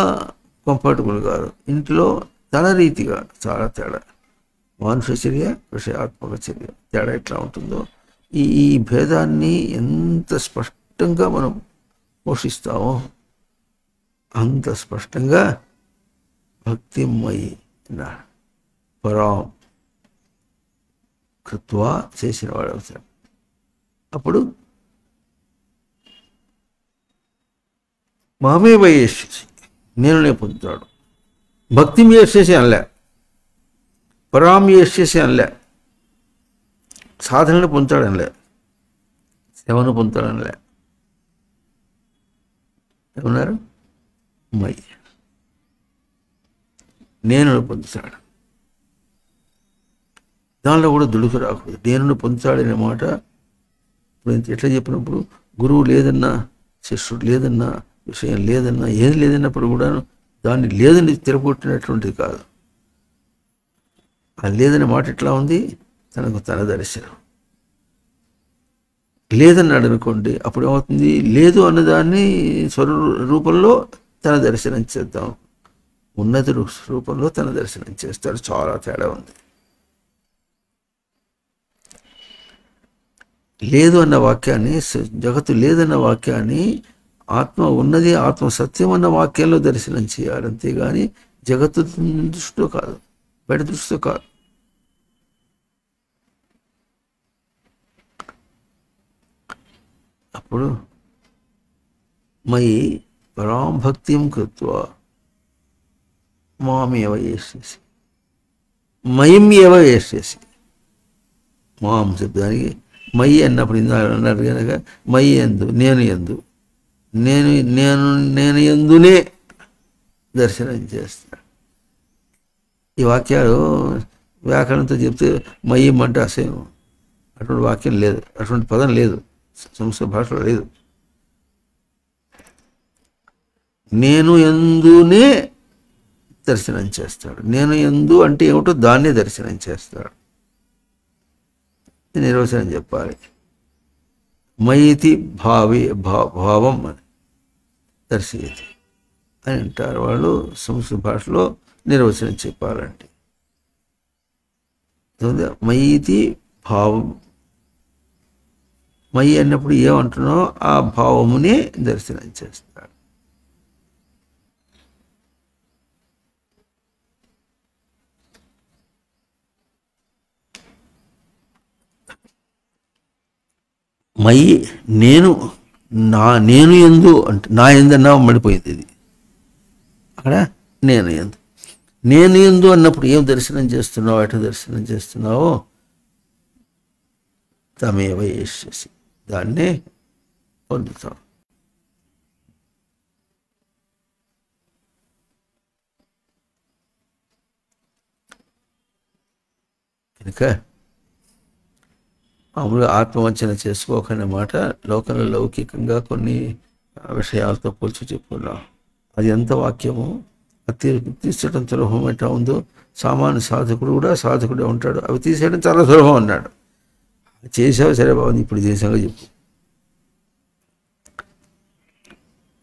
కంఫర్టబుల్ కాదు, ఇంట్లో తన రీతిగా చాలా తేడా. మానుష చర్య, విషయాత్మక చర్య తేడా ఎట్లా ఉంటుందో ఈ భేదాన్ని ఎంత స్పష్టంగా మనం పోషిస్తామో అంత స్పష్టంగా భక్తిమయి పరాం కృత్వా చేసిన వాడు అవుతాడు. అప్పుడు మామే వయేసేసి నేనునే పొందుతాడు. భక్తి చేసేసి అనలే, పరాం చేసేసి అనలే, సాధనను పొందుతాడు అనలే, సేవను పొందుతాడు అనలే. ఏమన్నారు? మై నేను పొందుతాడు. దానిలో కూడా దుడుకు రాకూడదు. నేను పొందుతాడనే మాట ఇప్పుడు ఎట్లా చెప్పినప్పుడు గురువు లేదన్నా, శిష్యుడు లేదన్నా, విషయం లేదన్నా, ఏది లేదన్నప్పుడు కూడా దాన్ని లేదని తిరగొట్టినటువంటిది కాదు. ఆ లేదనే మాట ఎట్లా ఉంది? తనకు తన దర్శనం. లేదన్నాడు అనుకోండి, అప్పుడు ఏమవుతుంది? లేదు అన్నదాన్ని స్వరూపంలో తన దర్శనం చేద్దాం. ఉన్నత రూపంలో తన దర్శనం చేస్తాడు. చాలా తేడా ఉంది. లేదు అన్న వాక్యాన్ని, జగత్తు లేదన్న వాక్యాన్ని ఆత్మ ఉన్నది, ఆత్మ సత్యం అన్న వాక్యంలో దర్శనం చేయాలి. అంతేగాని జగత్తు దృష్టితో కాదు, బయట దృష్టితో కాదు. అప్పుడు మయి పరాం భక్తిం కృత్వా మామేవ యేష్యసి, మయం ఏవ యేష్యసి. మాం శబ్దానికి మయి అన్నప్పుడు అన్నారు కనుక మయి ఎందు, నేను ఎందు, నేను నేను నేను ఎందునే దర్శనం చేస్తాను. ఈ వాక్యాలు వ్యాకరణంతో చెప్తే మయం అంటే అసహ్యం. అటువంటి వాక్యం లేదు, అటువంటి పదం లేదు, సంస్కృత భాషలో లేదు. నేను ఎందునే దర్శనం చేస్తాడు. నేను ఎందు అంటే ఏమిటో దాన్నే దర్శనం చేస్తాడు. నిర్వచనం చెప్పాలి. మయితి భావం అని దర్శయతి అని అంటారు వాళ్ళు సంస్కృత భాషలో నిర్వచనం చెప్పాలంటే. మయితి భావం, మయి అన్నప్పుడు ఏమంటున్నావు ఆ భావమునే దర్శనం చేస్తాడు. మయి నేను, నేను ఎందు అంటే నా ఎందన్నా మడిపోయింది ఇది. అక్కడ నేను ఎందు, నేను ఎందు అన్నప్పుడు ఏం దర్శనం చేస్తున్నావు, ఎట దర్శనం చేస్తున్నావో తమేవ యేష్యసి, దాన్నే పొందుతావు. కనుక మామూలుగా ఆత్మవంచన చేసుకోకన్నమాట లోకంలో లౌకికంగా కొన్ని విషయాలతో పోల్చి చెప్పుకున్నాం. అది ఎంత వాక్యము అది తీసేయడం సులభం ఎట్లా ఉందో సామాన్య సాధకుడు కూడా సాధకుడే ఉంటాడు. అవి తీసేయడం చాలా సులభం అన్నాడు. చేసావు సరే బాగుంది, ఇప్పుడు చేసాక చెప్పు.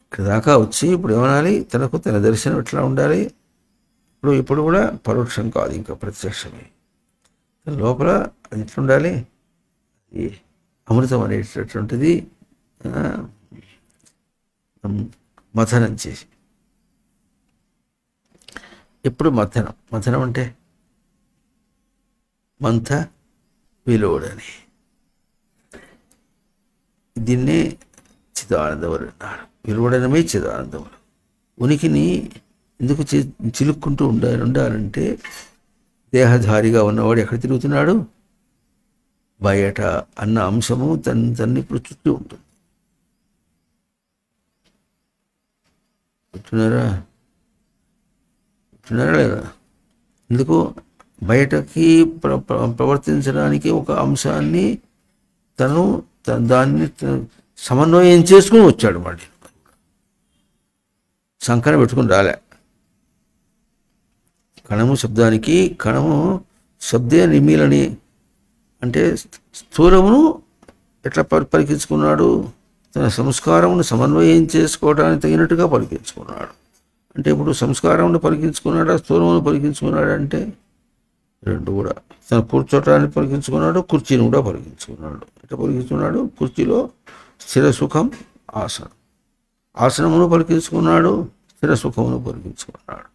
ఇక్కడ దాకా వచ్చి ఇప్పుడు ఏమనాలి, తనకు తన దర్శనం ఎట్లా ఉండాలి. ఇప్పుడు కూడా పరోక్షం కాదు, ఇంకా ప్రత్యక్షమే. లోపల అది ఎట్లుండాలి, అమృతం అనేటటువంటిది మథనం చేసి. ఎప్పుడు మథనం అంటే మంథ విలోడని. దీన్నే చిదానందములు అన్నారు. విలోడనమే చిదానందములు. ఉనికిని ఎందుకు చిలుక్కుంటూ ఉండాలంటే దేహధారిగా ఉన్నవాడు ఎక్కడ తిరుగుతున్నాడు, బయట అన్న అంశము తన్ని ఇప్పుడు చుట్టూ ఉంటుంది. వింటున్నారా లేదా? ఎందుకు బయటకి ప్రవర్తించడానికి ఒక అంశాన్ని దాన్ని సమన్వయం చేసుకుని వచ్చాడు. మళ్ళీ సంకన పెట్టుకుని రాలే. కణము శబ్దానికి కణము శబ్దే నిమిలని అంటే స్థూలమును ఎట్లా పరికించుకున్నాడు, తన సంస్కారమును సమన్వయం చేసుకోవడానికి తగినట్టుగా పరికించుకున్నాడు. అంటే ఇప్పుడు సంస్కారమును పరికించుకున్నాడా, స్థూలమును పరికించుకున్నాడు అంటే రెండు కూడా. తను కూర్చోటాన్ని పరికించుకున్నాడు, కుర్చీని కూడా పరికించుకున్నాడు. ఎట్లా పరికించుకున్నాడు, కుర్చీలో స్థిర సుఖం ఆసనం, ఆసనమును పరికించుకున్నాడు, స్థిర సుఖమును పరికించుకున్నాడు.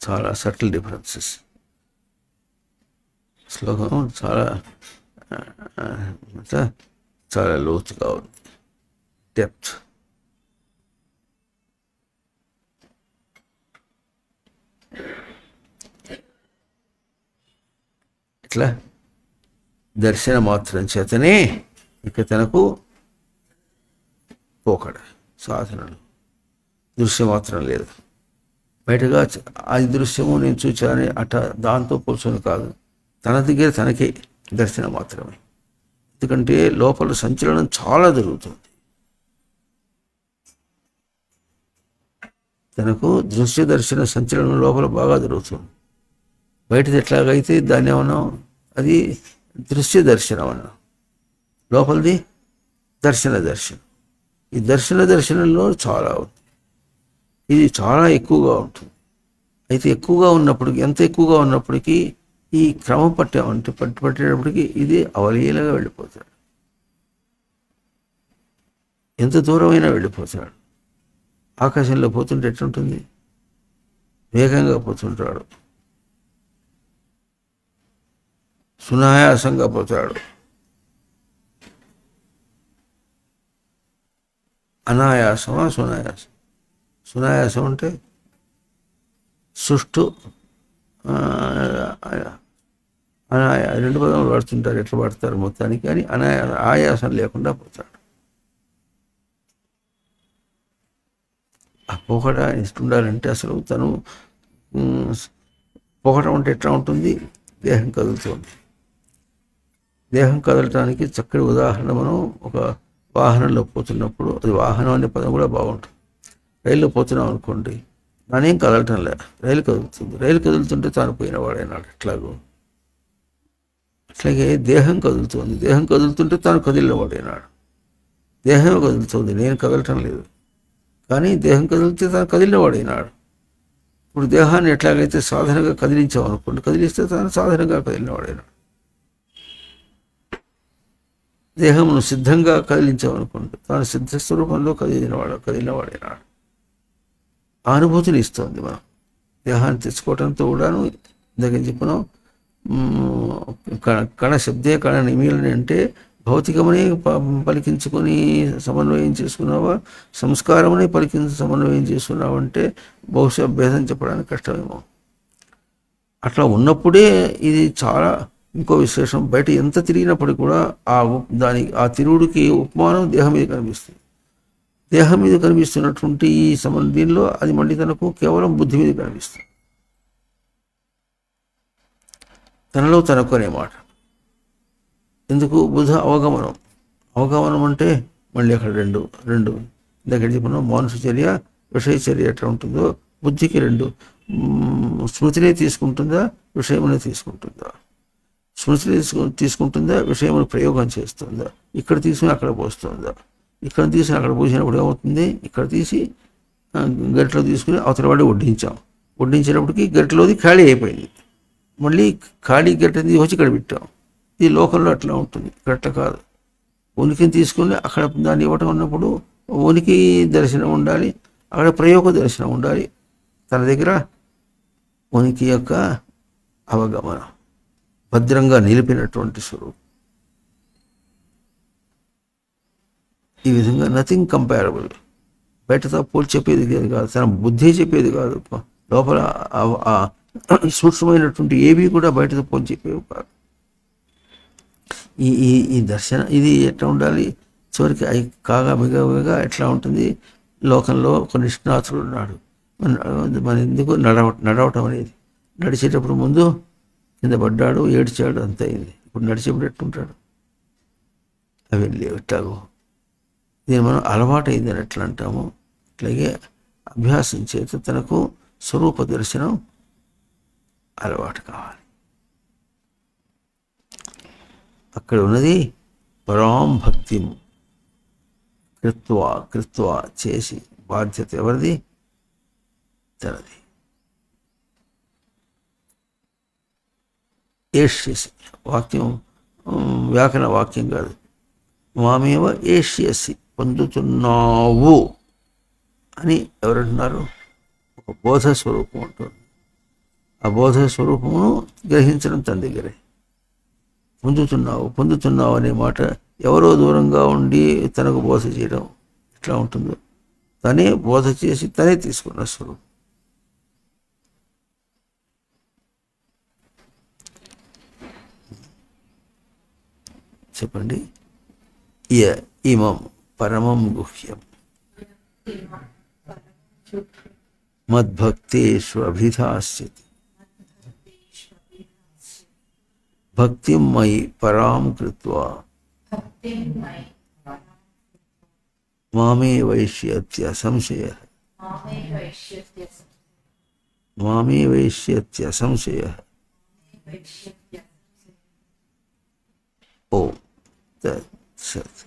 చాలా సటిల్ డిఫరెన్సెస్. శ్లోకం చాలా లోతుగా ఉంది, డెప్త్. ఇట్లా దర్శన మాత్రం చేతనే ఇక తనకు పోకడ సాధనలు, దృశ్యమాత్రం లేదు. బయటగా అది దృశ్యము నేను చూచాను అట దాంతో పోల్చొని కాదు, తన దగ్గర తనకే దర్శనం మాత్రమే. ఎందుకంటే లోపల సంచలనం చాలా జరుగుతుంది. తనకు దృశ్య దర్శన సంచలనం లోపల బాగా జరుగుతుంది. బయటది ఎట్లాగైతే దాన్ని ఏమన్నాం, అది దృశ్య దర్శనం అన్నాం. లోపలిది దర్శనం. ఈ దర్శనంలో చాలా ఉంది. ఇది చాలా ఎక్కువగా ఉంటుంది. అయితే ఎక్కువగా ఉన్నప్పటికీ, ఎంత ఎక్కువగా ఉన్నప్పటికీ ఈ క్రమం పట్టామంటే పట్టేటప్పటికి ఇది అవలీలగా వెళ్ళిపోతాడు. ఎంత దూరమైనా వెళ్ళిపోతాడు. ఆకాశంలో పోతుంటే ఎట్లుంటుంది? వేగంగా పోతుంటాడు, సునాయాసంగా పోతాడు. అనాయాసమా సునాయాసం? సునాయాసం అంటే సుష్టు, రెండు పదములు పడుతుంటారు, ఎట్లా పడతారు మొత్తానికి. కానీ ఆయాసం లేకుండా పోతాడు. ఆ పోకడ ఇస్తుండాలంటే అసలు తను పోకడం అంటే ఎట్లా ఉంటుంది? దేహం కదులుతుంది. దేహం కదలటానికి చక్కటి ఉదాహరణ మనం ఒక వాహనంలో పోతున్నప్పుడు, అది వాహనం అనే పదం కూడా బాగుంటుంది. రైల్లో పోతున్నాం అనుకోండి, నానేం కదలటం లే, రైలు కదులుతుంది. రైలు కదులుతుంటే తాను పోయినవాడైనాడు. ఎట్లాగో అట్లాగే దేహం కదులుతుంది. దేహం కదులుతుంటే తాను కదిలినవాడైనాడు. దేహం కదులుతుంది, నేను కదలటం లేదు. కానీ దేహం కదిలితే తాను కదిలినవాడైనాడు. ఇప్పుడు దేహాన్ని ఎట్లాగైతే సాధనగా కదిలించామనుకోండి, కదిలిస్తే తాను సాధనగా కదిలినవాడైనాడు. దేహమును సిద్ధంగా కదిలించామనుకోండి, తాను సిద్ధ స్వరూపంలో కదిలినవాడైనాడు. ఆ అనుభూతిని ఇస్తుంది. మనం దేహాన్ని తెచ్చుకోవడంతో కూడాను ఇందాక చెప్పినాం, కణ శబ్దే కణ నిమీలని అంటే భౌతికమనే పలికించుకొని సమన్వయం చేసుకున్నావా, సంస్కారమనే సమన్వయం చేసుకున్నావంటే బహుశా భేదం చెప్పడానికి కష్టమేమో. అట్లా ఉన్నప్పుడే ఇది చాలా ఇంకో విశేషం. బయట ఎంత తిరిగినప్పటికీ కూడా ఆ తిరుగుడికి ఉపమానం దేహం మీద కనిపిస్తుంది. దేహం మీద కనిపిస్తున్నటువంటి ఈ దీనిలో అది మళ్ళీ తనకు కేవలం బుద్ధి మీద కనిపిస్తుంది. తనలో తనకు అనే మాట. ఎందుకు? బుధ అవగమనం. అవగమనం అంటే మళ్ళీ అక్కడ రెండు దగ్గర చెప్పిన మానుషచర్య, విషయచర్య ఎట్లా ఉంటుందో బుద్ధికి రెండు. స్మృతినే తీసుకుంటుందా, విషయమునే తీసుకుంటుందా? స్మృతి తీసుకుంటుందా, విషయమును ప్రయోగం చేస్తుందా? ఇక్కడ తీసుకుని అక్కడ పోస్తుందా? ఇక్కడ తీసుకుని అక్కడ పోసినప్పుడు ఏమవుతుంది? ఇక్కడ తీసి గరిటలో తీసుకుని అవతల వాడి వడ్డించేటప్పటికి గరిటలోది ఖాళీ అయిపోయింది. మళ్ళీ ఖాళీ గరిట వచ్చి ఇక్కడ పెట్టాం. ఈ లోకంలో అట్లా ఉంటుంది. ఇక్కడ అట్లా కాదు. ఉనికిని తీసుకుని అక్కడ దాన్ని ఇవ్వటం ఉన్నప్పుడు ఉనికి దర్శనం ఉండాలి, అక్కడ ప్రయోగ దర్శనం ఉండాలి. తన దగ్గర ఉనికి యొక్క అవగమనం భద్రంగా నిలిపినటువంటి స్వరూపం. ఈ విధంగా నథింగ్ కంపారబుల్. బయటతో పోల్చి చెప్పేది కాదు, తన బుద్ధి చెప్పేది కాదు. లోపల సూక్ష్మమైనటువంటి ఏవి కూడా బయటతో పోల్చి చెప్పేవి కాదు. ఈ దర్శనం ఇది ఎట్లా ఉండాలి? చివరికి కాగా మిగగా ఎట్లా ఉంటుంది? లోకంలో ఒక నిష్ణాతుడు ఉన్నాడు. మన ఎందుకు నడవటం అనేది, నడిచేటప్పుడు ముందు కింద పడ్డాడు, ఏడ్చాడు, అంత అయింది. ఇప్పుడు నడిచేప్పుడు ఎట్లుంటాడు? అవి లేవు. ఎట్లాగో దీన్ని మనం అలవాటు అయిందని ఎట్లా అంటాము, అట్లాగే అభ్యాసం చేత తనకు స్వరూప దర్శనం అలవాటు కావాలి. అక్కడ ఉన్నది పరాం భక్తి కృత్వా చేసి, బాధ్యత ఎవరిది? తనది. ఏష్యసి వాక్యం వ్యాకరణ వాక్యం కాదు. మామేవ ఏష్యసి, పొందుతున్నావు అని ఎవరంటున్నారు? ఒక బోధ స్వరూపం ఉంటుంది. ఆ బోధ స్వరూపమును గ్రహించడం తన దగ్గరే. పొందుతున్నావు అనే మాట ఎవరో దూరంగా ఉండి తనకు బోధ చేయడం ఎట్లా ఉంటుందో, తనే బోధ చేసి తనే తీసుకున్న స్వరూపం. చెప్పండి. ఇమం పరమం గుహ్యం మద్భక్తేష్వభిధాస్యతి భక్తిం మయి పరాం కృత్వా మామే వైష్యత్య సంశయః. మామే వైష్యత్య సంశయః. ఓం తత్ సత్.